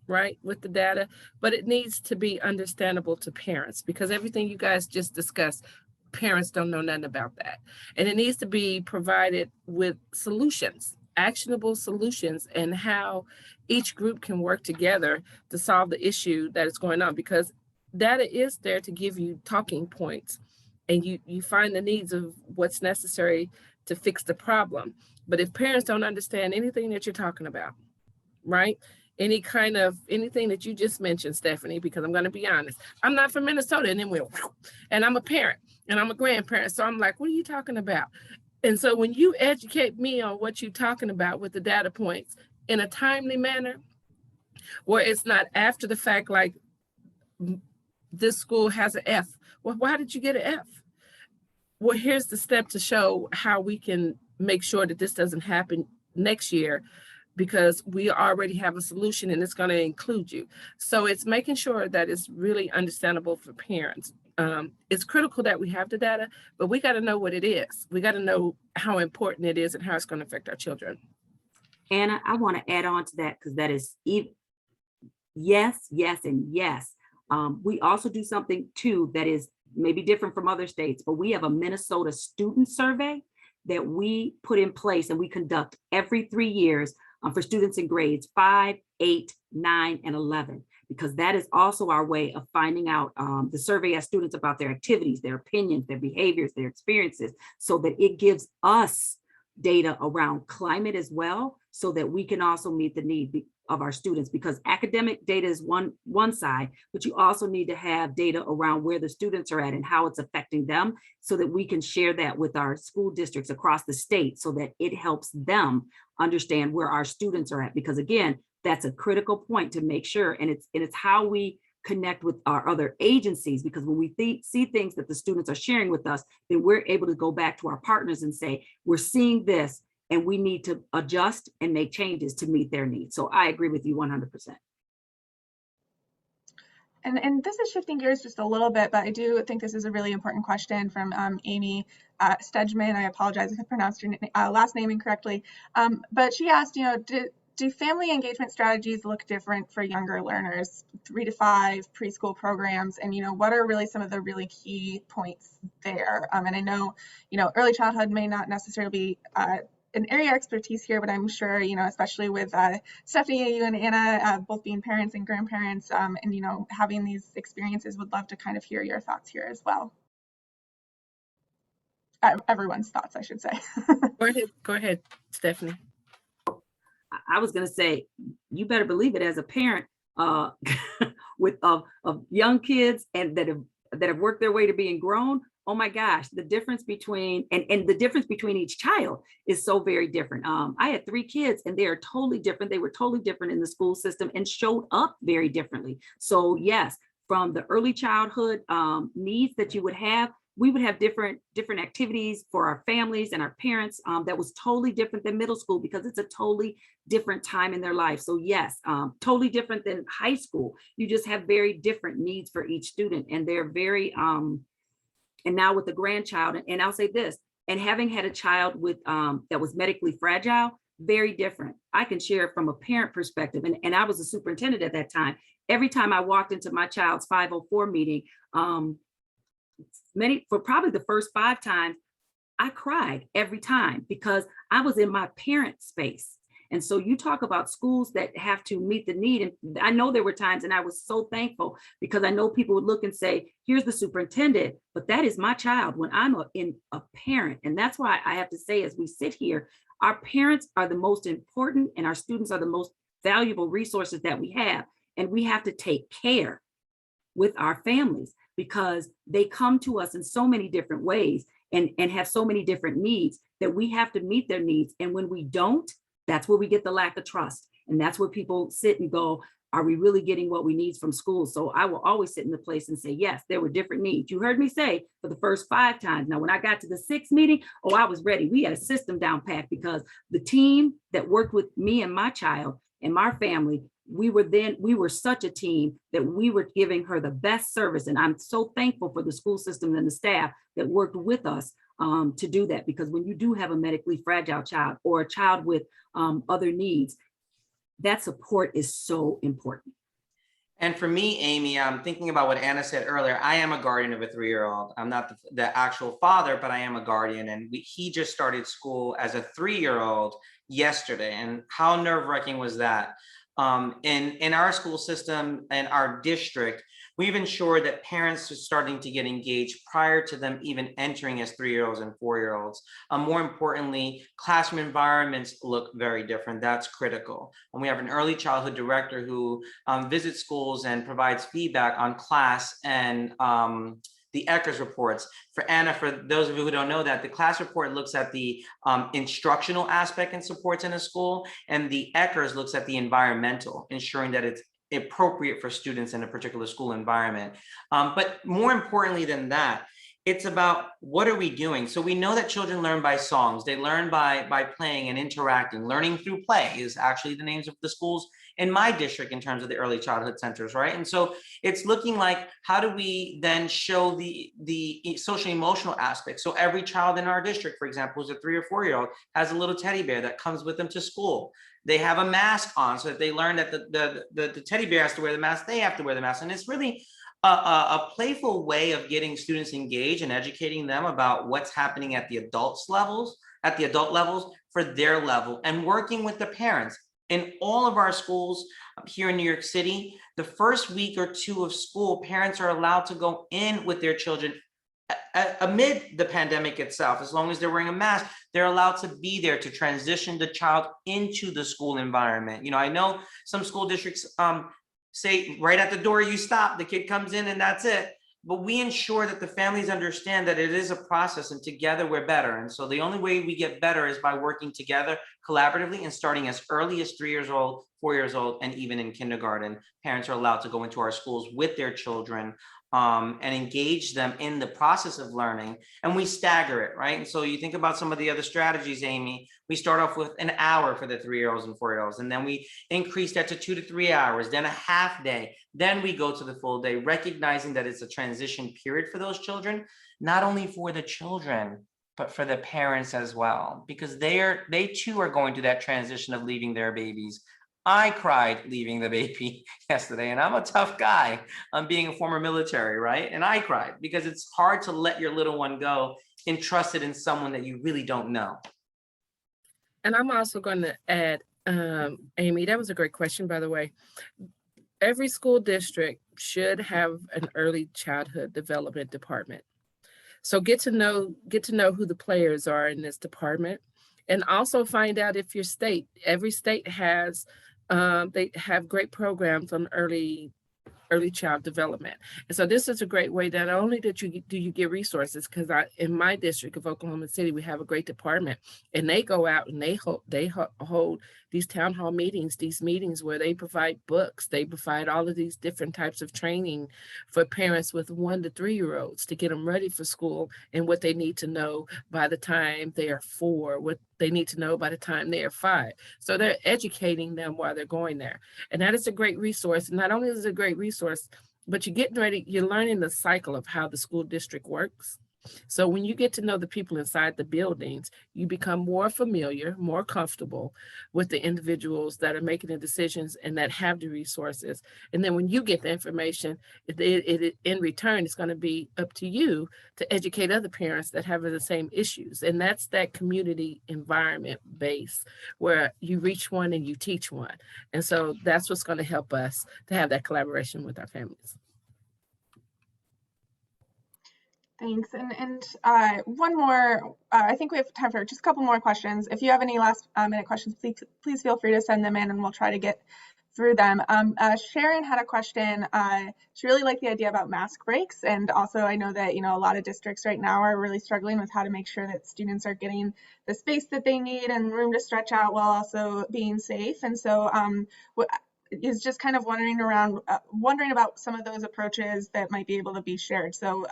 right, with the data, but it needs to be understandable to parents, because everything you guys just discussed, parents don't know nothing about that. And it needs to be provided with solutions, actionable solutions, and how each group can work together to solve the issue that is going on, because data is there to give you talking points and you find the needs of what's necessary to fix the problem. But if parents don't understand anything that you're talking about, right? Anything that you just mentioned, Stephanie, because I'm going to be honest, I'm not from Minnesota, and I'm a parent and I'm a grandparent. So I'm like, what are you talking about? And so when you educate me on what you're talking about with the data points in a timely manner, where it's not after the fact, like this school has an F. Well, why did you get an F? Well, here's the step to show how we can make sure that this doesn't happen next year, because we already have a solution and it's going to include you. So it's making sure that it's really understandable for parents. It's critical that we have the data, but we got to know what it is. We got to know how important it is and how it's going to affect our children. Anna, I want to add on to that, because that is yes, and yes. We also do something too that is maybe different from other states, but we have a Minnesota student survey that we put in place and we conduct every 3 years for students in grades 5, 8, 9, and 11, because that is also our way of finding out. The survey asks students about their activities, their opinions, their behaviors, their experiences, so that it gives us data around climate as well, so that we can also meet the need of our students, because academic data is one side, but you also need to have data around where the students are at and how it's affecting them, so that we can share that with our school districts across the state, so that it helps them understand where our students are at. Because again, that's a critical point to make sure, and it's how we connect with our other agencies, because when we see things that the students are sharing with us, then we're able to go back to our partners and say, we're seeing this, and we need to adjust and make changes to meet their needs. So I agree with you 100%. And this is shifting gears just a little bit, but I do think this is a really important question from Amy Stedgman. I apologize if I pronounced your last name incorrectly. But she asked, do family engagement strategies look different for younger learners, 3 to 5 preschool programs? And, what are really some of the really key points there? And I know, early childhood may not necessarily be an area of expertise here, but I'm sure, especially with Stephanie, you and Anna, both being parents and grandparents, and, having these experiences, would love to kind of hear your thoughts here as well. Everyone's thoughts, I should say. Go ahead, Stephanie. I was going to say, you better believe it, as a parent with of young kids and that have worked their way to being grown, oh my gosh, the difference between, and the difference between each child is so very different. I had 3 kids and they are totally different. They were totally different in the school system and showed up very differently. So yes, from the early childhood needs that you would have, we would have different activities for our families and our parents that was totally different than middle school because it's a totally different time in their life. So yes, totally different than high school. You just have very different needs for each student, and they're very and now with the grandchild, and I'll say this, and having had a child with that was medically fragile, very different. I can share from a parent perspective, and I was a superintendent at that time. Every time I walked into my child's 504 meeting, for probably the first 5 times, I cried every time because I was in my parent space. And so you talk about schools that have to meet the need. And I know there were times, and I was so thankful because I know people would look and say, here's the superintendent, but that is my child when I'm a parent. And that's why I have to say, as we sit here, our parents are the most important and our students are the most valuable resources that we have. And we have to take care with our families because they come to us in so many different ways and have so many different needs that we have to meet their needs. And when we don't, that's where we get the lack of trust. And that's where people sit and go, are we really getting what we need from school? So I will always sit in the place and say, yes, there were different needs. You heard me say for the first 5 times. Now, when I got to the 6th meeting, I was ready. We had a system down pat because the team that worked with me and my child and my family, we were such a team that we were giving her the best service. And I'm so thankful for the school system and the staff that worked with us to do that. Because when you do have a medically fragile child or a child with other needs, that support is so important. And for me, Amy, I'm thinking about what Anna said earlier. I am a guardian of a 3-year-old. I'm not the actual father, but I am a guardian. And he just started school as a 3-year-old yesterday. And how nerve-wracking was that? In our school system and our district, we've ensured that parents are starting to get engaged prior to them even entering as 3-year-olds and 4-year-olds. More importantly, classroom environments look very different. That's critical. And we have an early childhood director who visits schools and provides feedback on class and the ECHRS reports. For Anna, for those of you who don't know that, the class report looks at the instructional aspect and supports in a school, and the ECHRS looks at the environmental, ensuring that it's appropriate for students in a particular school environment. But more importantly than that, it's about what are we doing? So we know that children learn by songs. They learn by playing and interacting. Learning through play is actually the names of the schools in my district in terms of the early childhood centers, right? And so it's looking like, how do we then show the social emotional aspect? So every child in our district, for example, who's a 3 or 4-year-old, has a little teddy bear that comes with them to school. They have a mask on so that they learn that the teddy bear has to wear the mask, they have to wear the mask. And it's really a playful way of getting students engaged and educating them about what's happening at the adult levels for their level, and working with the parents. In all of our schools here in New York City, the first week or 2 of school, parents are allowed to go in with their children amid the pandemic itself. As long as they're wearing a mask, they're allowed to be there to transition the child into the school environment. You know, I know some school districts say right at the door, you stop, the kid comes in and that's it. But we ensure that the families understand that it is a process and together we're better. And so the only way we get better is by working together collaboratively and starting as early as 3 years old, 4 years old, and even in kindergarten. Parents are allowed to go into our schools with their children and engage them in the process of learning, and we stagger it, right? And so you think about some of the other strategies, Amy, we start off with an hour for the 3-year-olds and 4-year-olds, and then we increase that to 2 to 3 hours, then a half day, then we go to the full day, recognizing that it's a transition period for those children, not only for the children, but for the parents as well, because they too are going through that transition of leaving their babies. I cried leaving the baby yesterday, and I'm a tough guy. I'm being a former military, right? And I cried because it's hard to let your little one go entrusted in someone that you really don't know. And I'm also going to add, Amy, that was a great question, by the way. Every school district should have an early childhood development department. So get to know who the players are in this department, and also find out if every state has, they have great programs on early early child development. And so this is a great way that not only that you do you get resources, because in my district of Oklahoma City, we have a great department, and they go out and they hold these town hall meetings, these meetings where they provide books, they provide all of these different types of training for parents with 1 to 3 year olds to get them ready for school and what they need to know by the time they are 4, what they need to know by the time they are 5. So they're educating them while they're going there. And that is a great resource. And not only is it a great resource, but you're getting ready, you're learning the cycle of how the school district works. So when you get to know the people inside the buildings, you become more familiar, more comfortable with the individuals that are making the decisions and that have the resources. And then when you get the information, in return, it's going to be up to you to educate other parents that have the same issues. And that's that community environment base where you reach one and you teach one. And so that's what's going to help us to have that collaboration with our families. Thanks. And one more, I think we have time for just a couple more questions. If you have any last minute questions, please feel free to send them in and we'll try to get through them. Sharon had a question. She really liked the idea about mask breaks. And also I know that, a lot of districts right now are really struggling with how to make sure that students are getting the space that they need and room to stretch out while also being safe. And so is just kind of wondering about some of those approaches that might be able to be shared. So,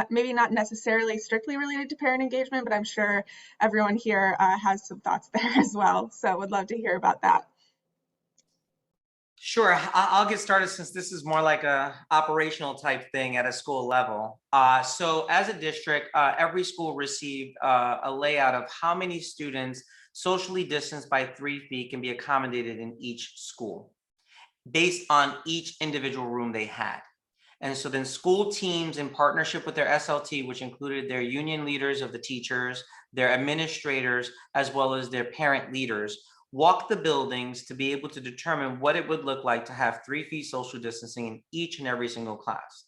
maybe not necessarily strictly related to parent engagement, but I'm sure everyone here has some thoughts there as well. So would love to hear about that. Sure, I'll get started since this is more like a operational type thing at a school level. So as a district, every school received a layout of how many students socially distanced by 3 feet can be accommodated in each school, based on each individual room they had. And so then school teams in partnership with their SLT, which included their union leaders of the teachers, their administrators, as well as their parent leaders, walked the buildings to be able to determine what it would look like to have 3 feet social distancing in each and every single class.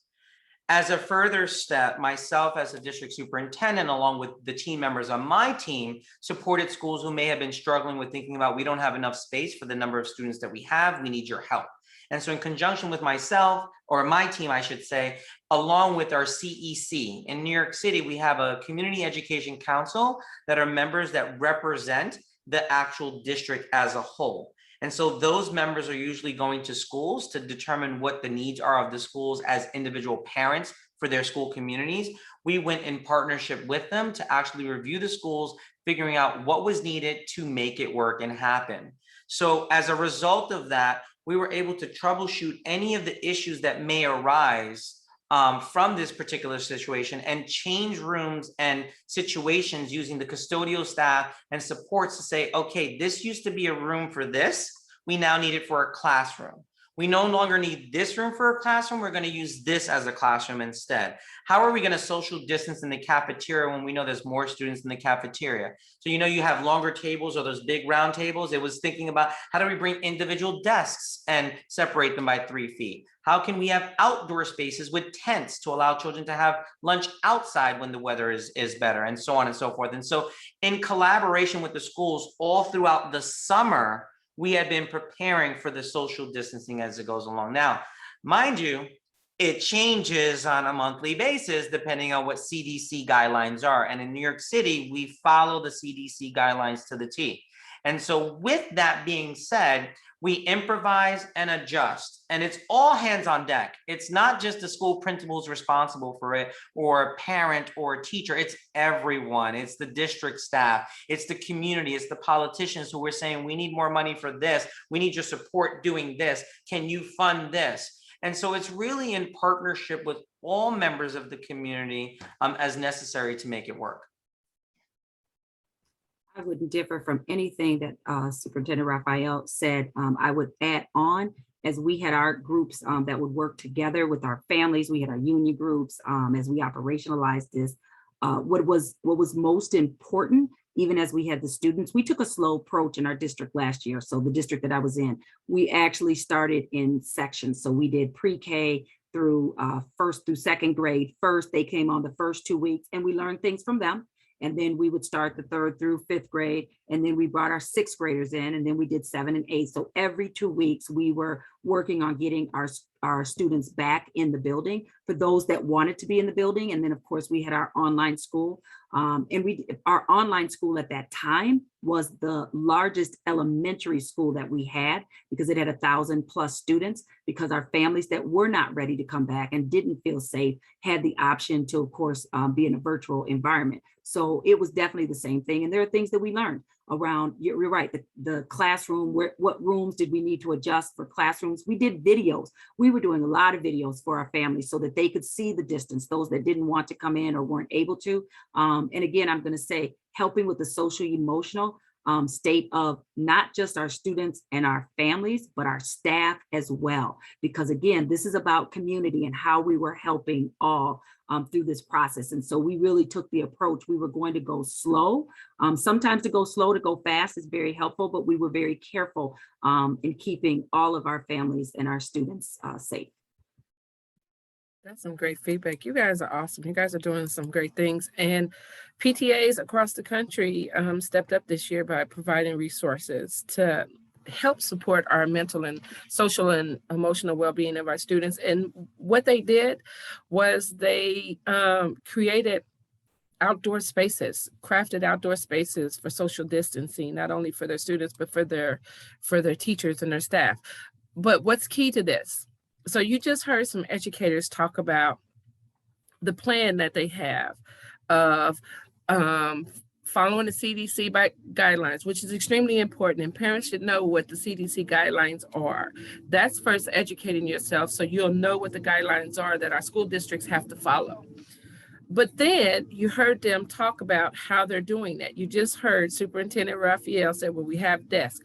As a further step, myself as a district superintendent, along with the team members on my team, supported schools who may have been struggling with thinking about, we don't have enough space for the number of students that we have, we need your help. And so in conjunction with myself, or my team, I should say, along with our CEC, in New York City, we have a community education council that are members that represent the actual district as a whole. And so those members are usually going to schools to determine what the needs are of the schools as individual parents for their school communities. We went in partnership with them to actually review the schools, figuring out what was needed to make it work and happen. So as a result of that, we were able to troubleshoot any of the issues that may arise from this particular situation and change rooms and situations using the custodial staff and supports to say, okay, this used to be a room for this. We now need it for a classroom. We no longer need this room for a classroom. We're going to use this as a classroom instead. How are we going to social distance in the cafeteria when we know there's more students in the cafeteria? So, you have longer tables or those big round tables. It was thinking about how do we bring individual desks and separate them by 3 feet? How can we have outdoor spaces with tents to allow children to have lunch outside when the weather is better, and so on and so forth. And so in collaboration with the schools all throughout the summer, we had been preparing for the social distancing as it goes along. Now, mind you, it changes on a monthly basis depending on what CDC guidelines are. And in New York City, we follow the CDC guidelines to the T. And so with that being said, we improvise and adjust, and it's all hands on deck. It's not just the school principals responsible for it, or a parent or a teacher. It's everyone. It's the district staff. It's the community. It's the politicians who were saying, we need more money for this. We need your support doing this. Can you fund this? And so it's really in partnership with all members of the community as necessary to make it work. I wouldn't differ from anything that Superintendent Raphael said. I would add on, as we had our groups that would work together with our families, we had our union groups as we operationalized this. What was most important, even as we had the students, we took a slow approach in our district last year. So the district that I was in, we actually started in sections. So we did pre-K through first through second grade. First, they came on the first 2 weeks and we learned things from them. And then we would start the 3rd through 5th grade. And then we brought our 6th graders in, and then we did 7 and 8. So every 2 weeks we were working on getting our students back in the building for those that wanted to be in the building. And then of course we had our online school. Our online school at that time was the largest elementary school that we had, because it had 1,000+ students, because our families that were not ready to come back and didn't feel safe had the option to, of course, be in a virtual environment. So it was definitely the same thing. And there are things that we learned around, you're right, the classroom, what rooms did we need to adjust for classrooms? We did videos. We were doing a lot of videos for our families so that they could see the distance, those that didn't want to come in or weren't able to. And again, I'm going to say, helping with the social emotional state of not just our students and our families, but our staff as well. Because again, this is about community and how we were helping all through this process. And so we really took the approach, we were going to go slow. Sometimes to go slow, to go fast is very helpful, but we were very careful in keeping all of our families and our students safe. That's some great feedback. You guys are awesome. You guys are doing some great things. And PTAs across the country stepped up this year by providing resources to help support our mental and social and emotional well-being of our students. And what they did was they created outdoor spaces, crafted outdoor spaces for social distancing, not only for their students, but for their teachers and their staff. But what's key to this? So you just heard some educators talk about the plan that they have of following the CDC guidelines, which is extremely important, and parents should know what the CDC guidelines are. That's first educating yourself so you'll know what the guidelines are that our school districts have to follow. But then you heard them talk about how they're doing that. You just heard Superintendent Raphael say, well, we have desks.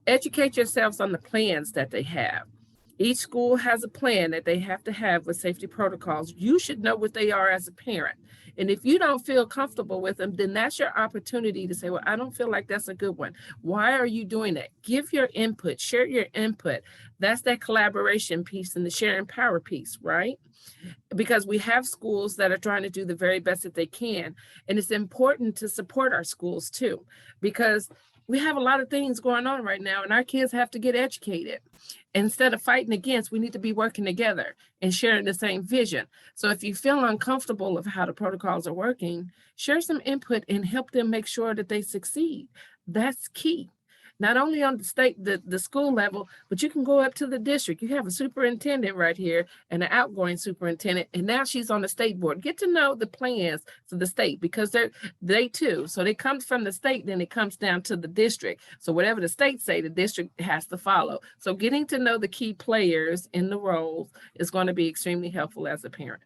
Educate yourselves on the plans that they have. Each school has a plan that they have to have with safety protocols. You should know what they are as a parent. And if you don't feel comfortable with them, then that's your opportunity to say, well, I don't feel like that's a good one. Why are you doing that? Give your input, share your input. That's that collaboration piece and the sharing power piece, right? Because we have schools that are trying to do the very best that they can. And it's important to support our schools too, because we have a lot of things going on right now and our kids have to get educated. Instead of fighting against, we need to be working together and sharing the same vision. So if you feel uncomfortable of how the protocols are working, share some input and help them make sure that they succeed. That's key. Not only on the state, the school level, but you can go up to the district. You have a superintendent right here and an outgoing superintendent, and now she's on the state board. Get to know the plans for the state, because they too. So it comes from the state, then it comes down to the district. So whatever the state say, the district has to follow. So getting to know the key players in the roles is going to be extremely helpful as a parent.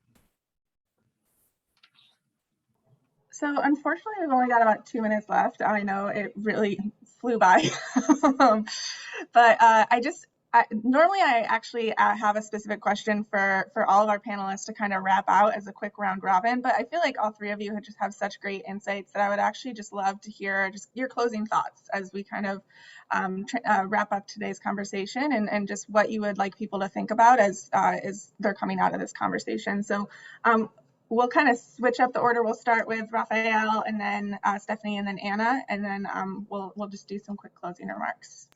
So unfortunately, we've only got about 2 minutes left. I know it really flew by, but normally I actually have a specific question for all of our panelists to kind of wrap out as a quick round robin. But I feel like all three of you just have such great insights that I would actually just love to hear just your closing thoughts as we kind of wrap up today's conversation, and just what you would like people to think about as they're coming out of this conversation. So we'll kind of switch up the order. We'll start with Raphael, and then Stephanie, and then Anna, and then we'll just do some quick closing remarks.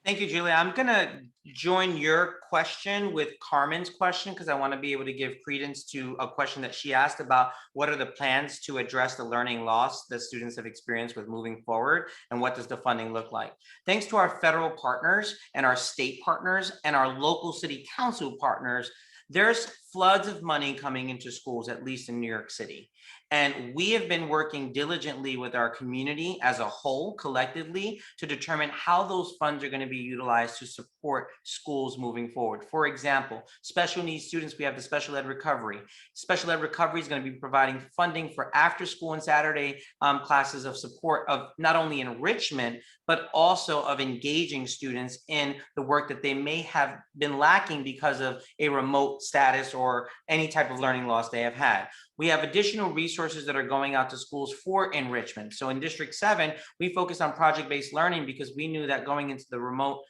Thank you, Julia. I'm going to join your question with Carmen's question, because I want to be able to give credence to a question that she asked about what are the plans to address the learning loss that students have experienced with moving forward, and what does the funding look like? Thanks to our federal partners and our state partners and our local city council partners, there's floods of money coming into schools, at least in New York City. And we have been working diligently with our community as a whole, collectively, to determine how those funds are going to be utilized to support schools moving forward. For example, special needs students, we have the special ed recovery. Special ed recovery is going to be providing funding for after school and Saturday classes of support of not only enrichment, but also of engaging students in the work that they may have been lacking because of a remote status or any type of learning loss they have had. We have additional resources that are going out to schools for enrichment. So in District 7, we focused on project-based learning because we knew that going into the remote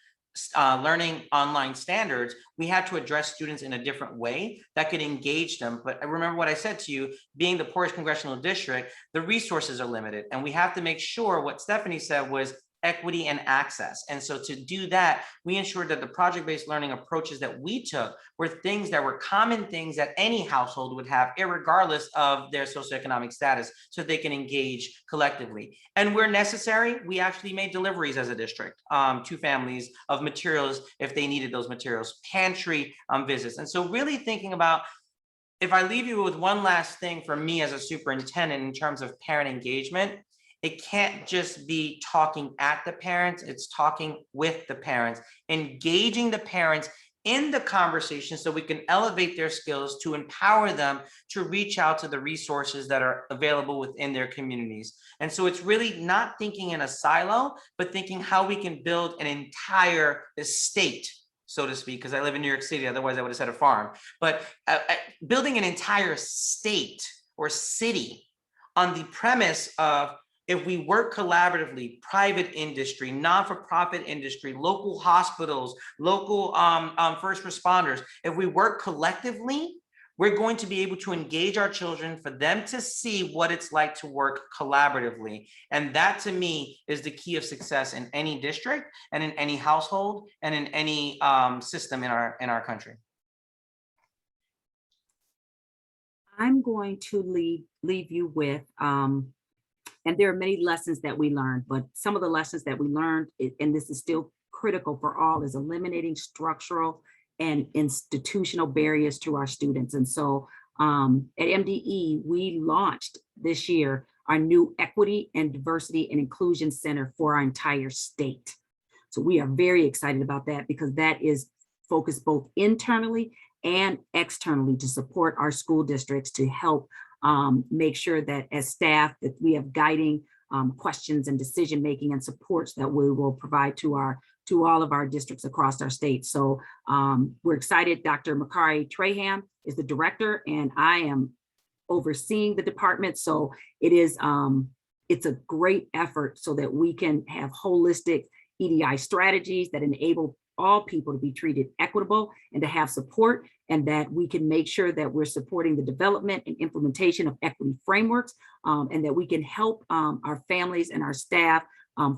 learning online standards, we had to address students in a different way that could engage them. But I remember what I said to you, being the poorest congressional district, the resources are limited. And we have to make sure, what Stephanie said was equity and access. And so to do that, we ensured that the project-based learning approaches that we took were things that were common things that any household would have, irregardless of their socioeconomic status, so they can engage collectively. And where necessary, we actually made deliveries as a district to families of materials if they needed those materials, pantry visits. And so really thinking about, if I leave you with one last thing for me as a superintendent in terms of parent engagement, it can't just be talking at the parents, it's talking with the parents, engaging the parents in the conversation so we can elevate their skills to empower them to reach out to the resources that are available within their communities. And so it's really not thinking in a silo, but thinking how we can build an entire estate, so to speak, because I live in New York City, otherwise I would have said a farm, but building an entire state or city on the premise of, if we work collaboratively, private industry, non-for-profit industry, local hospitals, local first responders, if we work collectively, we're going to be able to engage our children for them to see what it's like to work collaboratively. And that, to me, is the key of success in any district and in any household and in any system in our country. I'm going to leave you with, and there are many lessons that we learned, but some of the lessons that we learned, and this is still critical for all, is eliminating structural and institutional barriers to our students. And so at MDE, we launched this year our new Equity and Diversity and Inclusion Center for our entire state. So we are very excited about that, because that is focused both internally and externally to support our school districts to help make sure that as staff that we have guiding questions and decision making and supports that we will provide to all of our districts across our state. So we're excited. Dr. Makari Traham is the director, and I am overseeing the department. So it is it's a great effort so that we can have holistic EDI strategies that enable all people to be treated equitable and to have support, and that we can make sure that we're supporting the development and implementation of equity frameworks, and that we can help our families and our staff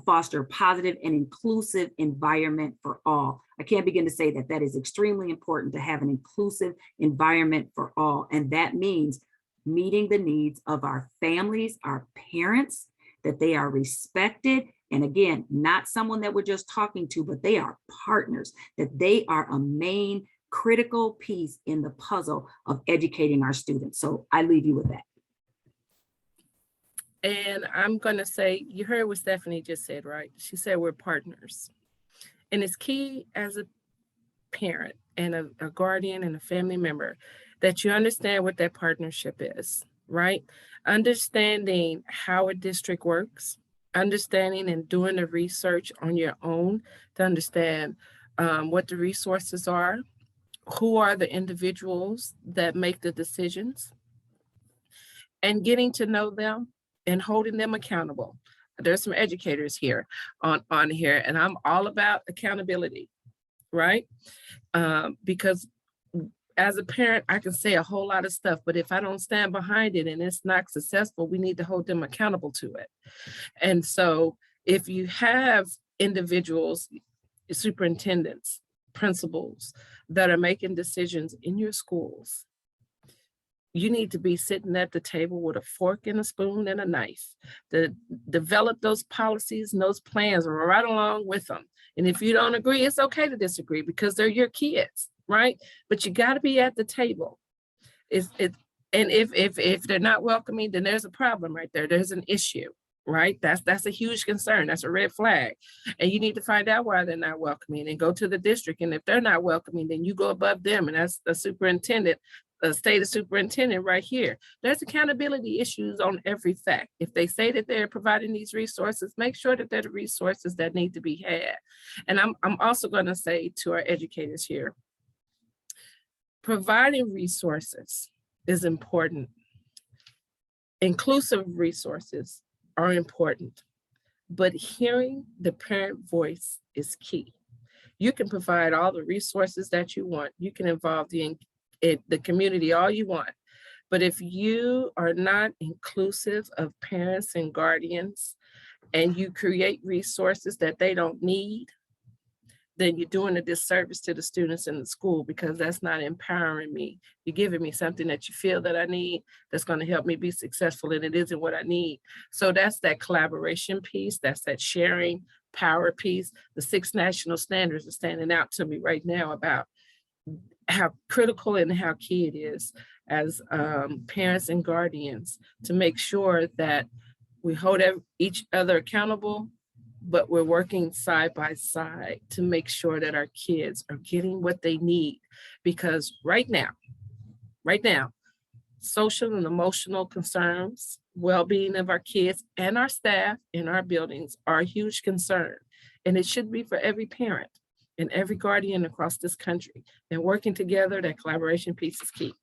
foster a positive and inclusive environment for all. I can't begin to say that that is extremely important, to have an inclusive environment for all. And that means meeting the needs of our families, our parents, that they are respected. And again, not someone that we're just talking to, but they are partners, that they are a main critical piece in the puzzle of educating our students. So I leave you with that. And I'm going to say, you heard what Stephanie just said, right? She said we're partners. And it's key as a parent and a guardian and a family member that you understand what that partnership is, right? Understanding how a district works, understanding and doing the research on your own to understand what the resources are, who are the individuals that make the decisions, and getting to know them and holding them accountable. There's some educators here on here, and I'm all about accountability, right? Because as a parent, I can say a whole lot of stuff, but if I don't stand behind it and it's not successful, we need to hold them accountable to it. And so if you have individuals, superintendents, principals that are making decisions in your schools, you need to be sitting at the table with a fork and a spoon and a knife to develop those policies and those plans right along with them. And if you don't agree, it's okay to disagree, because they're your kids, right? But you got to be at the table. And if they're not welcoming, then there's a problem right there. There's an issue, right? That's a huge concern. That's a red flag. And you need to find out why they're not welcoming and go to the district. And if they're not welcoming, then you go above them. And that's the superintendent, the state superintendent right here. There's accountability issues on every fact. If they say that they're providing these resources, make sure that they're the resources that need to be had. And I'm also going to say to our educators here, providing resources is important. Inclusive resources are important, but hearing the parent voice is key. You can provide all the resources that you want. You can involve the community all you want. But if you are not inclusive of parents and guardians, and you create resources that they don't need, then you're doing a disservice to the students in the school, because that's not empowering me. You're giving me something that you feel that I need that's going to help me be successful, and it isn't what I need. So that's that collaboration piece. That's that sharing power piece. The 6 national standards are standing out to me right now about how critical and how key it is as parents and guardians to make sure that we hold each other accountable, but we're working side by side to make sure that our kids are getting what they need. Because right now, social and emotional concerns, well-being of our kids and our staff in our buildings are a huge concern. And it should be for every parent and every guardian across this country. And working together, that collaboration piece is key.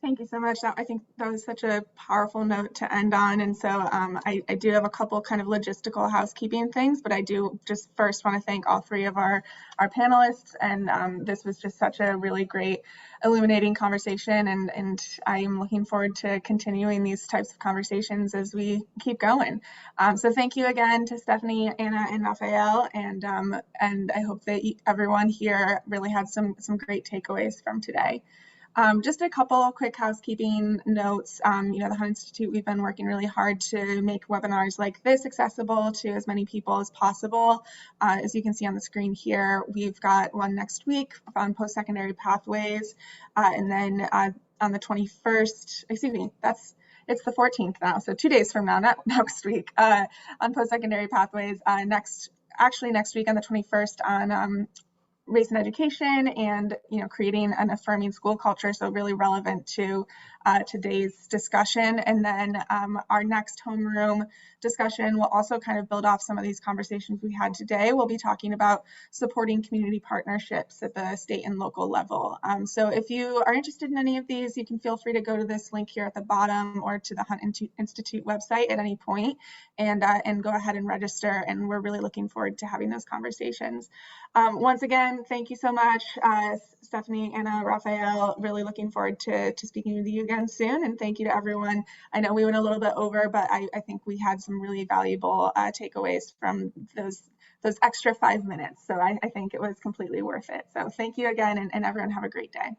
Thank you so much. I think that was such a powerful note to end on. And so I do have a couple kind of logistical housekeeping things, but I do just first want to thank all 3 of our panelists. And this was just such a really great illuminating conversation. And I am looking forward to continuing these types of conversations as we keep going. So thank you again to Stephanie, Anna, and Raphael. And I hope that everyone here really had some great takeaways from today. Just a couple of quick housekeeping notes. The Hunt Institute, we've been working really hard to make webinars like this accessible to as many people as possible. As you can see on the screen here, we've got one next week on post-secondary pathways. And then on the 21st, excuse me, it's the 14th now, so 2 days from now, not next week, on post-secondary pathways. Next week on the 21st on race and education and creating an affirming school culture, so really relevant to today's discussion. And then our next homeroom discussion will also kind of build off some of these conversations we had today. We'll be talking about supporting community partnerships at the state and local level. So if you are interested in any of these, you can feel free to go to this link here at the bottom or to the Hunt Institute website at any point and go ahead and register. And we're really looking forward to having those conversations. Once again, thank you so much, Stephanie, Anna, Raphael. Really looking forward to speaking with you again soon. And thank you to everyone. I know we went a little bit over, but I think we had some really valuable takeaways from those extra 5 minutes. So I think it was completely worth it. So thank you again, and everyone have a great day.